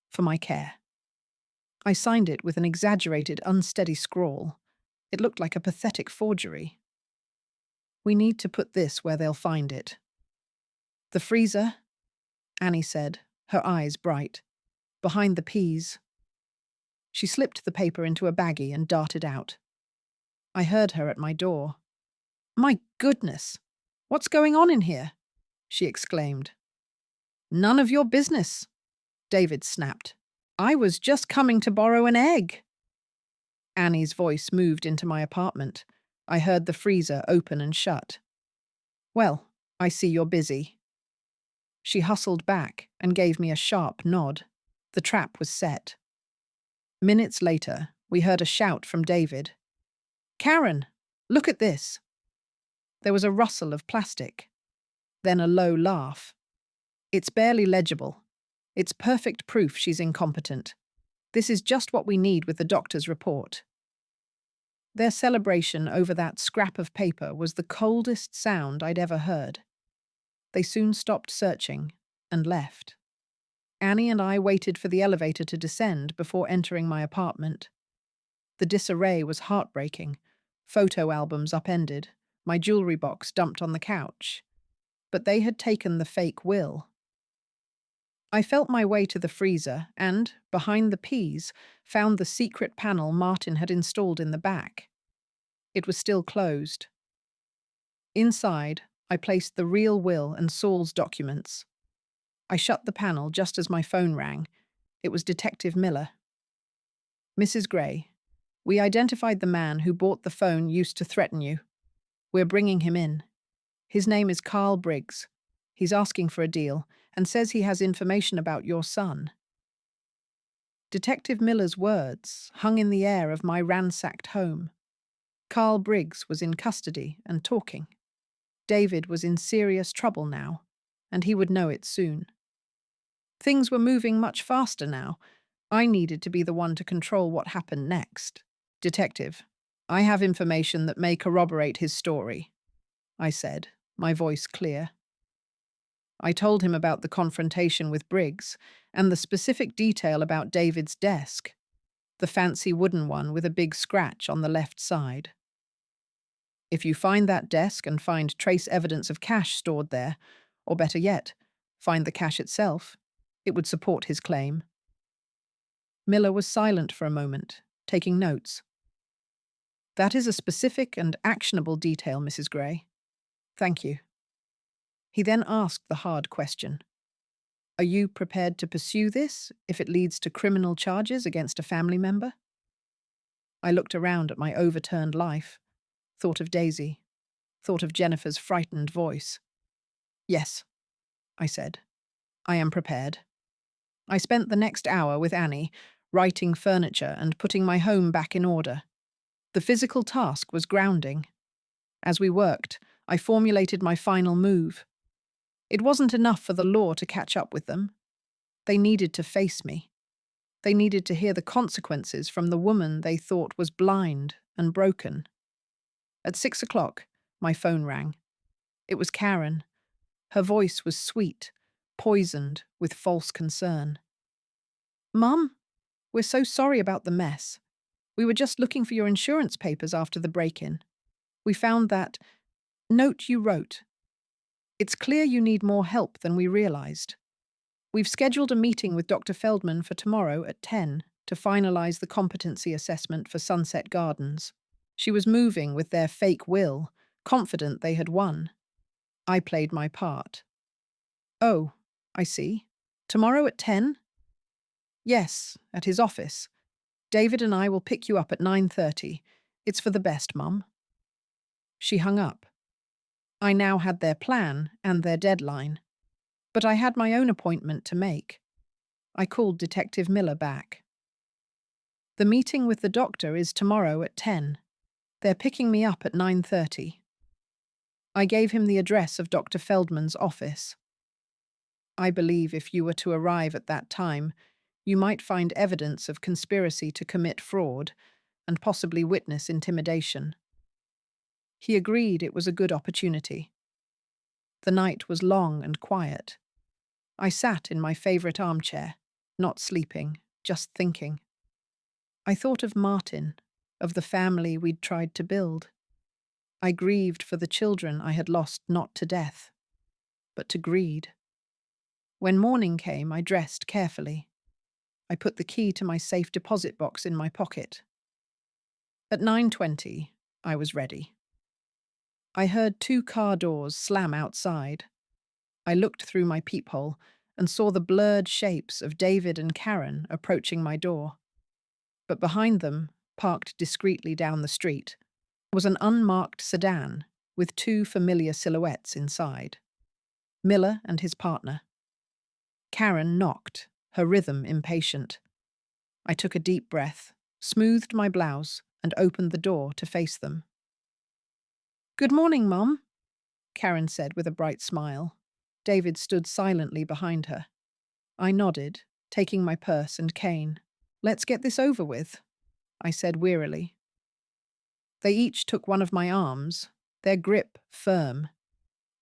for my care." I signed it with an exaggerated, unsteady scrawl. It looked like a pathetic forgery. "We need to put this where they'll find it." "The freezer," Annie said, her eyes bright. "Behind the peas." She slipped the paper into a baggie and darted out. I heard her at my door. "My goodness! What's going on in here?" she exclaimed. "None of your business," David snapped. "I was just coming to borrow an egg." Annie's voice moved into my apartment. I heard the freezer open and shut. "Well, I see you're busy." She hustled back and gave me a sharp nod. The trap was set. Minutes later, we heard a shout from David. "Karen, look at this." There was a rustle of plastic. Then a low laugh. "It's barely legible. It's perfect proof she's incompetent. This is just what we need with the doctor's report." Their celebration over that scrap of paper was the coldest sound I'd ever heard. They soon stopped searching and left. Annie and I waited for the elevator to descend before entering my apartment. The disarray was heartbreaking. Photo albums upended, my jewelry box dumped on the couch. But they had taken the fake will. I felt my way to the freezer and, behind the peas, found the secret panel Martin had installed in the back. It was still closed. Inside, I placed the real will and Saul's documents. I shut the panel just as my phone rang. It was Detective Miller. "Mrs. Gray, we identified the man who bought the phone used to threaten you. We're bringing him in. His name is Carl Briggs. He's asking for a deal and says he has information about your son." Detective Miller's words hung in the air of my ransacked home. Carl Briggs was in custody and talking. David was in serious trouble now, and he would know it soon. Things were moving much faster now. I needed to be the one to control what happened next. "Detective, I have information that may corroborate his story," I said, my voice clear. I told him about the confrontation with Briggs and the specific detail about David's desk, the fancy wooden one with a big scratch on the left side. "If you find that desk and find trace evidence of cash stored there, or better yet, find the cash itself, it would support his claim." Miller was silent for a moment, taking notes. "That is a specific and actionable detail, Mrs. Gray. Thank you." He then asked the hard question. "Are you prepared to pursue this if it leads to criminal charges against a family member?" I looked around at my overturned life, thought of Daisy, thought of Jennifer's frightened voice. "Yes," I said. "I am prepared." I spent the next hour with Annie, writing furniture and putting my home back in order. The physical task was grounding. As we worked, I formulated my final move. It wasn't enough for the law to catch up with them. They needed to face me. They needed to hear the consequences from the woman they thought was blind and broken. At 6 o'clock, my phone rang. It was Karen. Her voice was sweet, poisoned with false concern. "Mum, we're so sorry about the mess. We were just looking for your insurance papers after the break-in. We found that note you wrote. It's clear you need more help than we realized. We've scheduled a meeting with Dr. Feldman for tomorrow at 10 to finalize the competency assessment for Sunset Gardens." She was moving with their fake will, confident they had won. I played my part. Oh, I see. Tomorrow at 10? Yes, at his office. David and I will pick you up at 9:30. It's for the best, Mum. She hung up. I now had their plan and their deadline. But I had my own appointment to make. I called Detective Miller back. The meeting with the doctor is tomorrow at 10. They're picking me up at 9:30. I gave him the address of Dr. Feldman's office. I believe if you were to arrive at that time, you might find evidence of conspiracy to commit fraud and possibly witness intimidation. He agreed it was a good opportunity. The night was long and quiet. I sat in my favorite armchair, not sleeping, just thinking. I thought of Martin, of the family we'd tried to build. I grieved for the children I had lost not to death, but to greed. When morning came, I dressed carefully. I put the key to my safe deposit box in my pocket. At 9:20, I was ready. I heard 2 car doors slam outside. I looked through my peephole and saw the blurred shapes of David and Karen approaching my door. But behind them, parked discreetly down the street, was an unmarked sedan with 2 familiar silhouettes inside. Miller and his partner. Karen knocked, her rhythm impatient. I took a deep breath, smoothed my blouse, and opened the door to face them. "Good morning, Mum," Karen said with a bright smile. David stood silently behind her. I nodded, taking my purse and cane. "Let's get this over with," I said wearily. They each took one of my arms, their grip firm.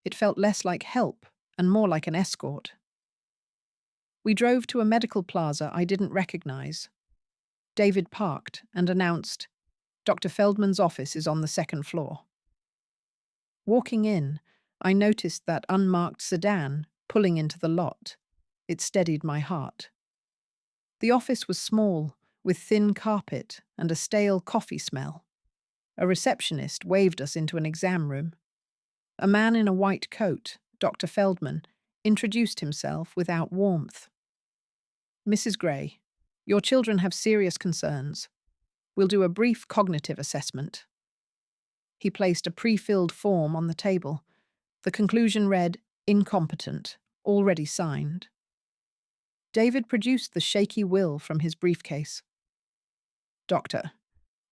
It felt less like help and more like an escort. We drove to a medical plaza I didn't recognize. David parked and announced, "Dr. Feldman's office is on the 2nd floor." Walking in, I noticed that unmarked sedan pulling into the lot. It steadied my heart. The office was small, with thin carpet and a stale coffee smell. A receptionist waved us into an exam room. A man in a white coat, Dr. Feldman, introduced himself without warmth. "Mrs. Gray, your children have serious concerns. We'll do a brief cognitive assessment." He placed a pre-filled form on the table. The conclusion read, "Incompetent, already signed." David produced the shaky will from his briefcase. "Doctor,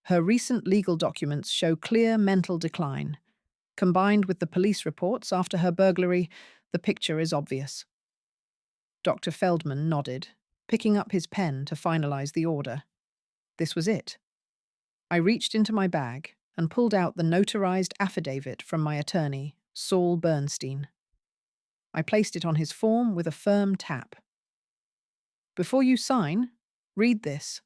her recent legal documents show clear mental decline. Combined with the police reports after her burglary, the picture is obvious." Dr. Feldman nodded, picking up his pen to finalize the order. This was it. I reached into my bag and pulled out the notarized affidavit from my attorney, Saul Bernstein. I placed it on his form with a firm tap. "Before you sign, read this.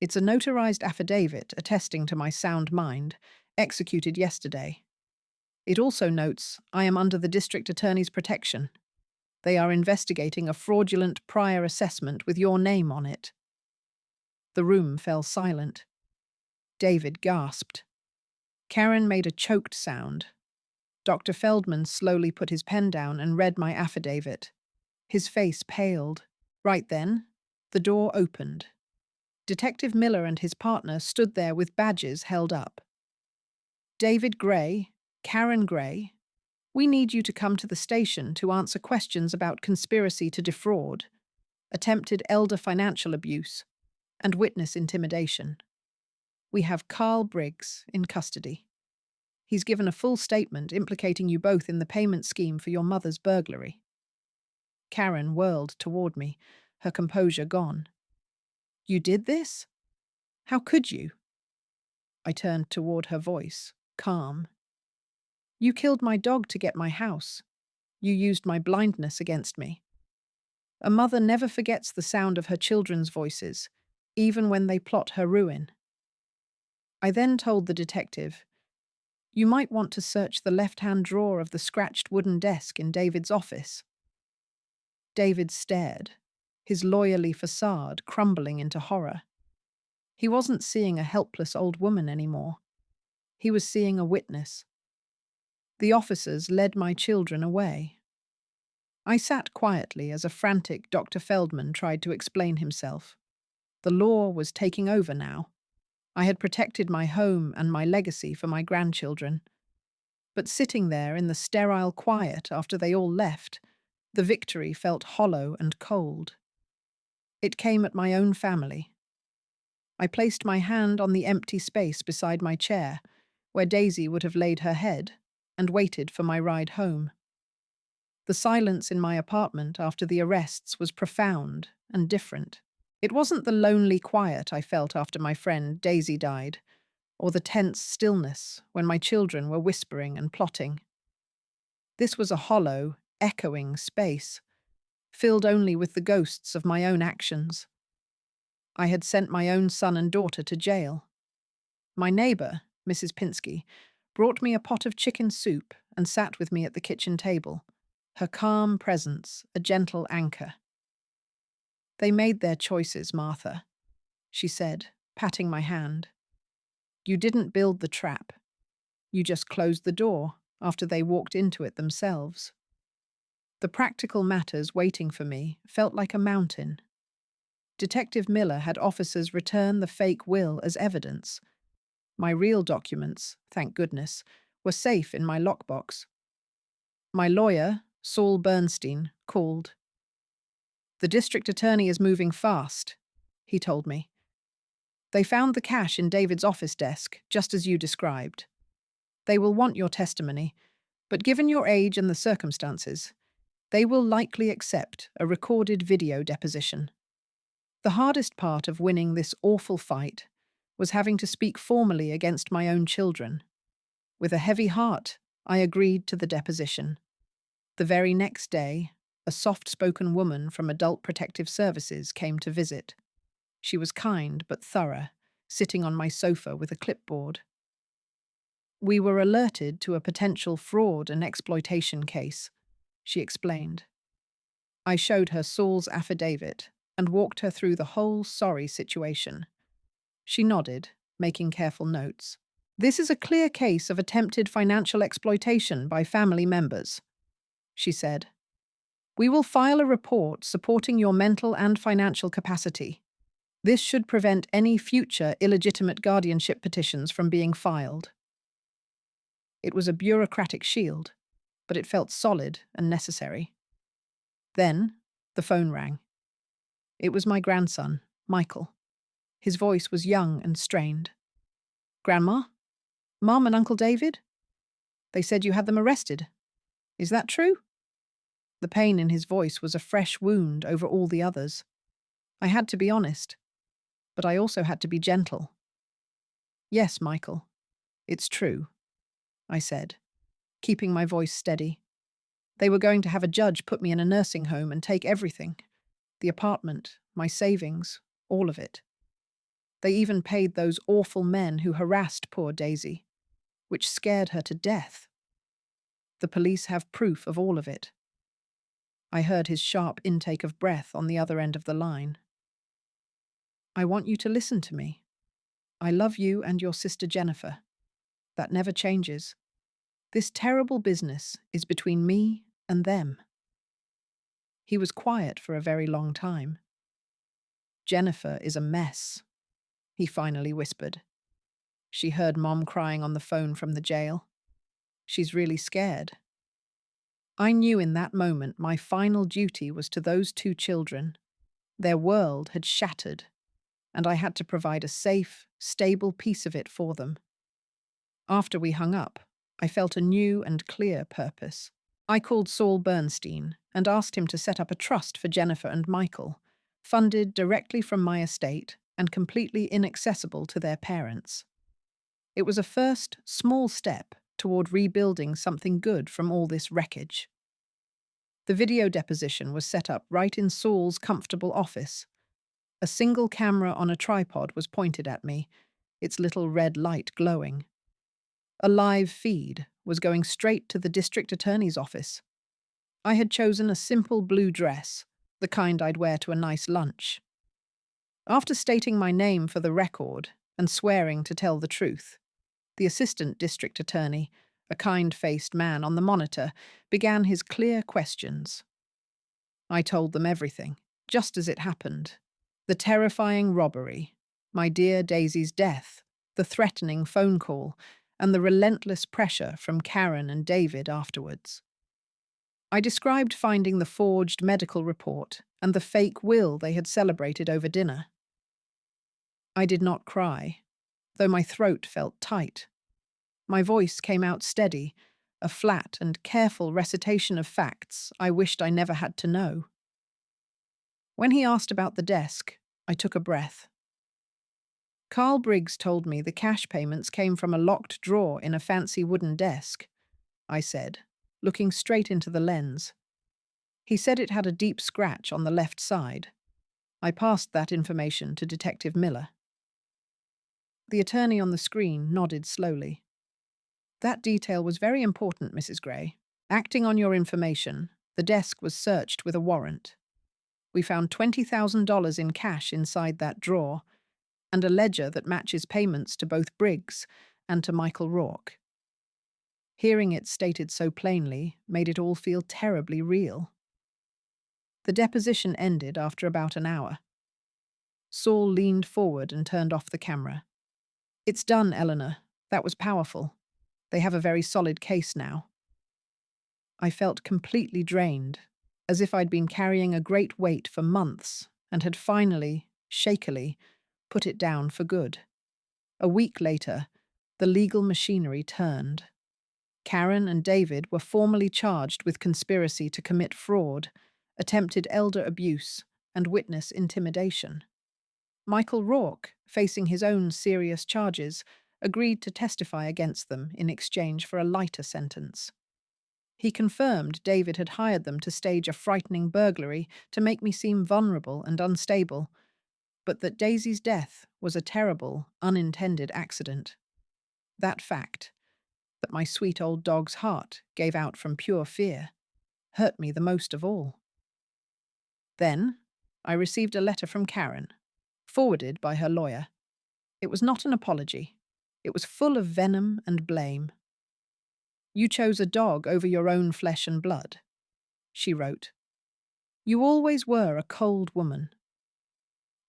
It's a notarized affidavit attesting to my sound mind, executed yesterday. It also notes I am under the district attorney's protection. They are investigating a fraudulent prior assessment with your name on it." The room fell silent. David gasped. Karen made a choked sound. Dr. Feldman slowly put his pen down and read my affidavit. His face paled. Right then, the door opened. Detective Miller and his partner stood there with badges held up. "David Gray, Karen Gray, we need you to come to the station to answer questions about conspiracy to defraud, attempted elder financial abuse, and witness intimidation. We have Carl Briggs in custody. He's given a full statement implicating you both in the payment scheme for your mother's burglary." Karen whirled toward me, her composure gone. "You did this? How could you?" I turned toward her voice, calm. "You killed my dog to get my house. You used my blindness against me. A mother never forgets the sound of her children's voices, even when they plot her ruin." I then told the detective, "You might want to search the left-hand drawer of the scratched wooden desk in David's office." David stared, his lawyerly facade crumbling into horror. He wasn't seeing a helpless old woman anymore. He was seeing a witness. The officers led my children away. I sat quietly as a frantic Dr. Feldman tried to explain himself. The law was taking over now. I had protected my home and my legacy for my grandchildren. But sitting there in the sterile quiet after they all left, the victory felt hollow and cold. It came at my own family. I placed my hand on the empty space beside my chair, where Daisy would have laid her head, and waited for my ride home. The silence in my apartment after the arrests was profound and different. It wasn't the lonely quiet I felt after my friend Daisy died, or the tense stillness when my children were whispering and plotting. This was a hollow, echoing space, filled only with the ghosts of my own actions. I had sent my own son and daughter to jail. My neighbour, Mrs. Pinsky, brought me a pot of chicken soup and sat with me at the kitchen table, her calm presence a gentle anchor. "They made their choices, Martha," she said, patting my hand. "You didn't build the trap. You just closed the door after they walked into it themselves." The practical matters waiting for me felt like a mountain. Detective Miller had officers return the fake will as evidence. My real documents, thank goodness, were safe in my lockbox. My lawyer, Saul Bernstein, called. "The district attorney is moving fast," he told me. "They found the cash in David's office desk, just as you described. They will want your testimony, but given your age and the circumstances, they will likely accept a recorded video deposition." The hardest part of winning this awful fight was having to speak formally against my own children. With a heavy heart, I agreed to the deposition. The very next day, a soft-spoken woman from Adult Protective Services came to visit. She was kind but thorough, sitting on my sofa with a clipboard. "We were alerted to a potential fraud and exploitation case," she explained. I showed her Saul's affidavit and walked her through the whole sorry situation. She nodded, making careful notes. "This is a clear case of attempted financial exploitation by family members," she said. "We will file a report supporting your mental and financial capacity. This should prevent any future illegitimate guardianship petitions from being filed." It was a bureaucratic shield, but it felt solid and necessary. Then, the phone rang. It was my grandson, Michael. His voice was young and strained. "Grandma? Mom and Uncle David? They said you had them arrested. Is that true?" The pain in his voice was a fresh wound over all the others. I had to be honest, but I also had to be gentle. "Yes, Michael, it's true," I said, keeping my voice steady. "They were going to have a judge put me in a nursing home and take everything. The apartment, my savings, all of it. They even paid those awful men who harassed poor Daisy, which scared her to death. The police have proof of all of it." I heard his sharp intake of breath on the other end of the line. "I want you to listen to me. I love you and your sister Jennifer. That never changes. This terrible business is between me and them." He was quiet for a very long time. "Jennifer is a mess," he finally whispered. "She heard Mom crying on the phone from the jail. She's really scared." I knew in that moment my final duty was to those two children. Their world had shattered, and I had to provide a safe, stable piece of it for them. After we hung up, I felt a new and clear purpose. I called Saul Bernstein and asked him to set up a trust for Jennifer and Michael, funded directly from my estate and completely inaccessible to their parents. It was a first, small step toward rebuilding something good from all this wreckage. The video deposition was set up right in Saul's comfortable office. A single camera on a tripod was pointed at me, its little red light glowing. A live feed was going straight to the district attorney's office. I had chosen a simple blue dress, the kind I'd wear to a nice lunch. After stating my name for the record and swearing to tell the truth, The assistant district attorney, a kind-faced man on the monitor, began his clear questions. I told them everything, just as it happened. The terrifying robbery, my dear Daisy's death, the threatening phone call, and the relentless pressure from Karen and David afterwards. I described finding the forged medical report and the fake will they had celebrated over dinner. I did not cry, though my throat felt tight. My voice came out steady, a flat and careful recitation of facts I wished I never had to know. When he asked about the desk, I took a breath. Carl Briggs told me the cash payments came from a locked drawer in a fancy wooden desk, I said, looking straight into the lens. He said it had a deep scratch on the left side. I passed that information to Detective Miller. The attorney on the screen nodded slowly. That detail was very important, Mrs. Gray. Acting on your information, the desk was searched with a warrant. We found $20,000 in cash inside that drawer, and a ledger that matches payments to both Briggs and to Michael Rourke. Hearing it stated so plainly made it all feel terribly real. The deposition ended after about an hour. Saul leaned forward and turned off the camera. It's done, Eleanor. That was powerful. They have a very solid case now. I felt completely drained, as if I'd been carrying a great weight for months and had finally, shakily, put it down for good. A week later, the legal machinery turned. Karen and David were formally charged with conspiracy to commit fraud, attempted elder abuse, and witness intimidation. Michael Rourke, facing his own serious charges, agreed to testify against them in exchange for a lighter sentence. He confirmed David had hired them to stage a frightening burglary to make me seem vulnerable and unstable, but that Daisy's death was a terrible, unintended accident. That fact, that my sweet old dog's heart gave out from pure fear, hurt me the most of all. Then, I received a letter from Karen, forwarded by her lawyer. It was not an apology. It was full of venom and blame. You chose a dog over your own flesh and blood, she wrote. You always were a cold woman.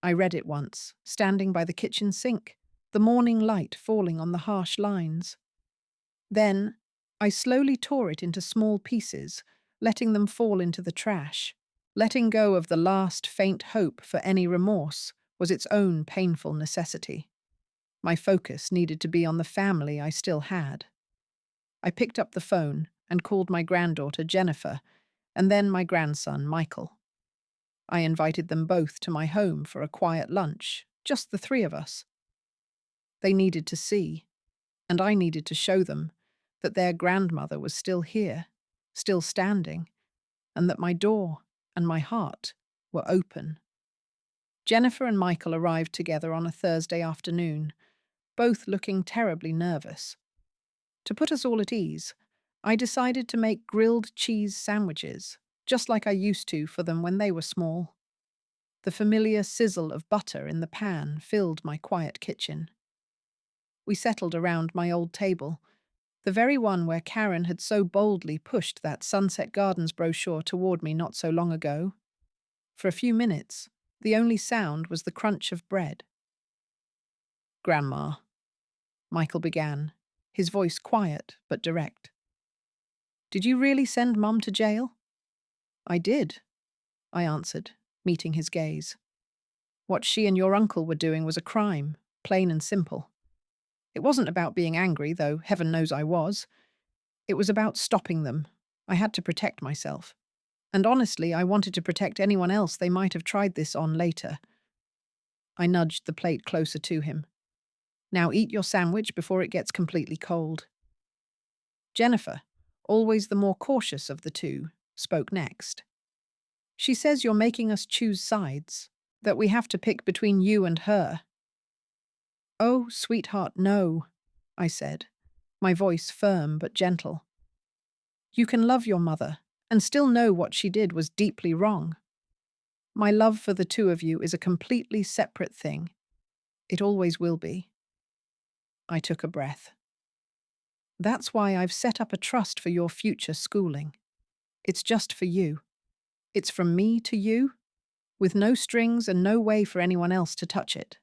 I read it once, standing by the kitchen sink, the morning light falling on the harsh lines. Then, I slowly tore it into small pieces, letting them fall into the trash. Letting go of the last faint hope for any remorse was its own painful necessity. My focus needed to be on the family I still had. I picked up the phone and called my granddaughter Jennifer, and then my grandson Michael. I invited them both to my home for a quiet lunch, just the three of us. They needed to see, and I needed to show them, that their grandmother was still here, still standing, and that my door and my heart were open. Jennifer and Michael arrived together on a Thursday afternoon, both looking terribly nervous. To put us all at ease, I decided to make grilled cheese sandwiches, just like I used to for them when they were small. The familiar sizzle of butter in the pan filled my quiet kitchen. We settled around my old table, the very one where Karen had so boldly pushed that Sunset Gardens brochure toward me not so long ago. For a few minutes, the only sound was the crunch of bread. Grandma, Michael began, his voice quiet but direct. Did you really send Mum to jail? I did, I answered, meeting his gaze. What she and your uncle were doing was a crime, plain and simple. It wasn't about being angry, though heaven knows I was. It was about stopping them. I had to protect myself. And honestly, I wanted to protect anyone else they might have tried this on later. I nudged the plate closer to him. Now eat your sandwich before it gets completely cold. Jennifer, always the more cautious of the two, spoke next. She says you're making us choose sides, that we have to pick between you and her. Oh, sweetheart, no, I said, my voice firm but gentle. You can love your mother and still know what she did was deeply wrong. My love for the two of you is a completely separate thing. It always will be. I took a breath. That's why I've set up a trust for your future schooling. It's just for you. It's from me to you, with no strings and no way for anyone else to touch it.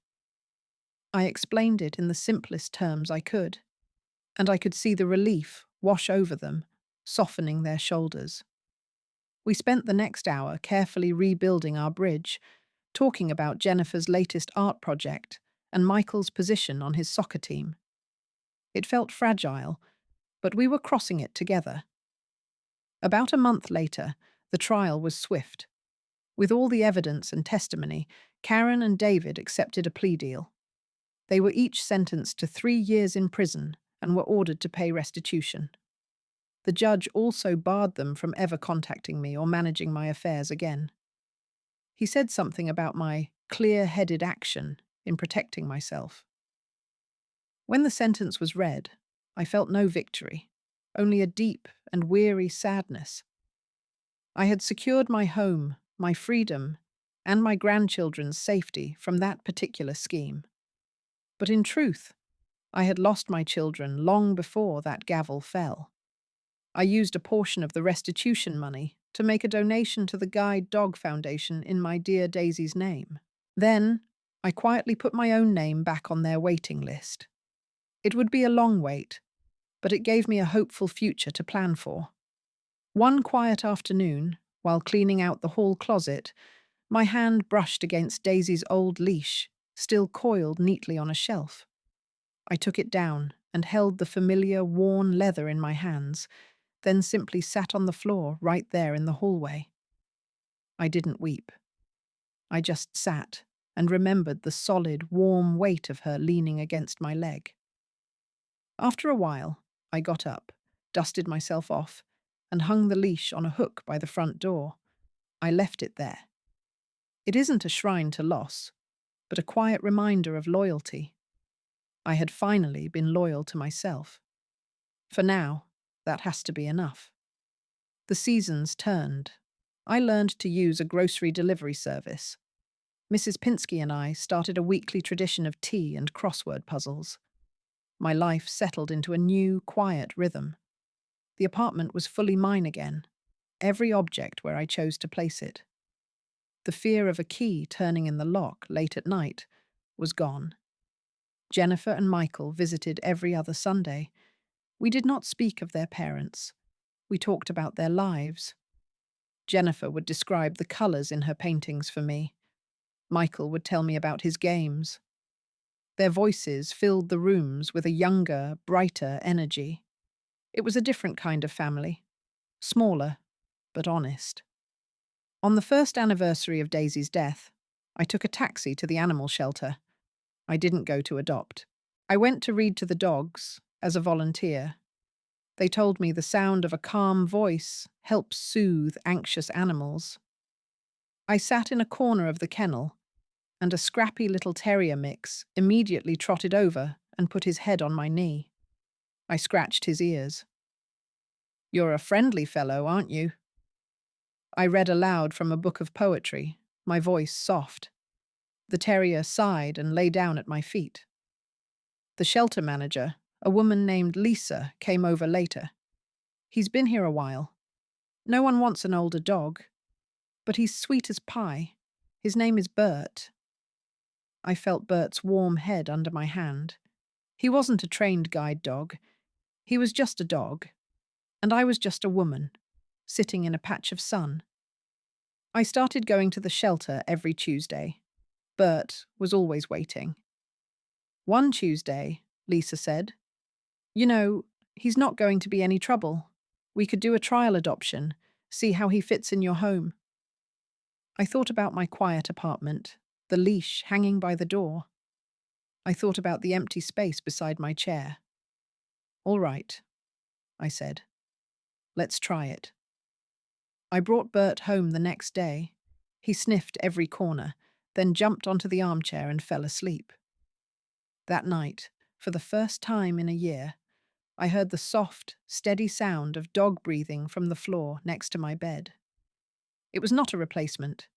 I explained it in the simplest terms I could, and I could see the relief wash over them, softening their shoulders. We spent the next hour carefully rebuilding our bridge, talking about Jennifer's latest art project and Michael's position on his soccer team. It felt fragile, but we were crossing it together. About a month later, the trial was swift. With all the evidence and testimony, Karen and David accepted a plea deal. They were each sentenced to 3 years in prison and were ordered to pay restitution. The judge also barred them from ever contacting me or managing my affairs again. He said something about my clear-headed action in protecting myself. When the sentence was read, I felt no victory, only a deep and weary sadness. I had secured my home, my freedom, and my grandchildren's safety from that particular scheme. But in truth, I had lost my children long before that gavel fell. I used a portion of the restitution money to make a donation to the Guide Dog Foundation in my dear Daisy's name. Then, I quietly put my own name back on their waiting list. It would be a long wait, but it gave me a hopeful future to plan for. One quiet afternoon, while cleaning out the hall closet, my hand brushed against Daisy's old leash, still coiled neatly on a shelf. I took it down and held the familiar, worn leather in my hands, then simply sat on the floor right there in the hallway. I didn't weep. I just sat and remembered the solid, warm weight of her leaning against my leg. After a while, I got up, dusted myself off, and hung the leash on a hook by the front door. I left it there. It isn't a shrine to loss, but a quiet reminder of loyalty. I had finally been loyal to myself. For now, that has to be enough. The seasons turned. I learned to use a grocery delivery service. Mrs. Pinsky and I started a weekly tradition of tea and crossword puzzles. My life settled into a new, quiet rhythm. The apartment was fully mine again, every object where I chose to place it. The fear of a key turning in the lock late at night was gone. Jennifer and Michael visited every other Sunday. We did not speak of their parents. We talked about their lives. Jennifer would describe the colours in her paintings for me. Michael would tell me about his games. Their voices filled the rooms with a younger, brighter energy. It was a different kind of family. Smaller, but honest. On the first anniversary of Daisy's death, I took a taxi to the animal shelter. I didn't go to adopt. I went to read to the dogs as a volunteer. They told me the sound of a calm voice helps soothe anxious animals. I sat in a corner of the kennel, and a scrappy little terrier mix immediately trotted over and put his head on my knee. I scratched his ears. "You're a friendly fellow, aren't you?" I read aloud from a book of poetry, my voice soft. The terrier sighed and lay down at my feet. The shelter manager, a woman named Lisa, came over later. "He's been here a while. No one wants an older dog, but he's sweet as pie. His name is Bert." I felt Bert's warm head under my hand. He wasn't a trained guide dog. He was just a dog. And I was just a woman, sitting in a patch of sun. I started going to the shelter every Tuesday. Bert was always waiting. One Tuesday, Lisa said, "You know, he's not going to be any trouble. We could do a trial adoption, see how he fits in your home." I thought about my quiet apartment, the leash hanging by the door. I thought about the empty space beside my chair. "All right," I said. "Let's try it." I brought Bert home the next day. He sniffed every corner, then jumped onto the armchair and fell asleep. That night, for the first time in a year, I heard the soft, steady sound of dog breathing from the floor next to my bed. It was not a replacement.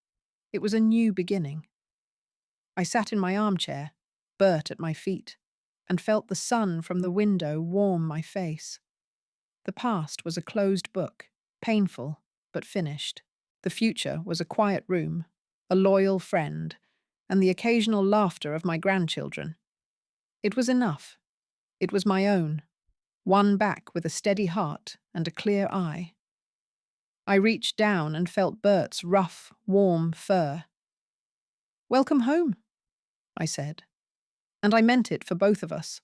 It was a new beginning. I sat in my armchair, Bert at my feet, and felt the sun from the window warm my face. The past was a closed book, painful but finished. The future was a quiet room, a loyal friend, and the occasional laughter of my grandchildren. It was enough. It was my own, won back with a steady heart and a clear eye. I reached down and felt Bert's rough, warm fur. "Welcome home," I said, and I meant it for both of us.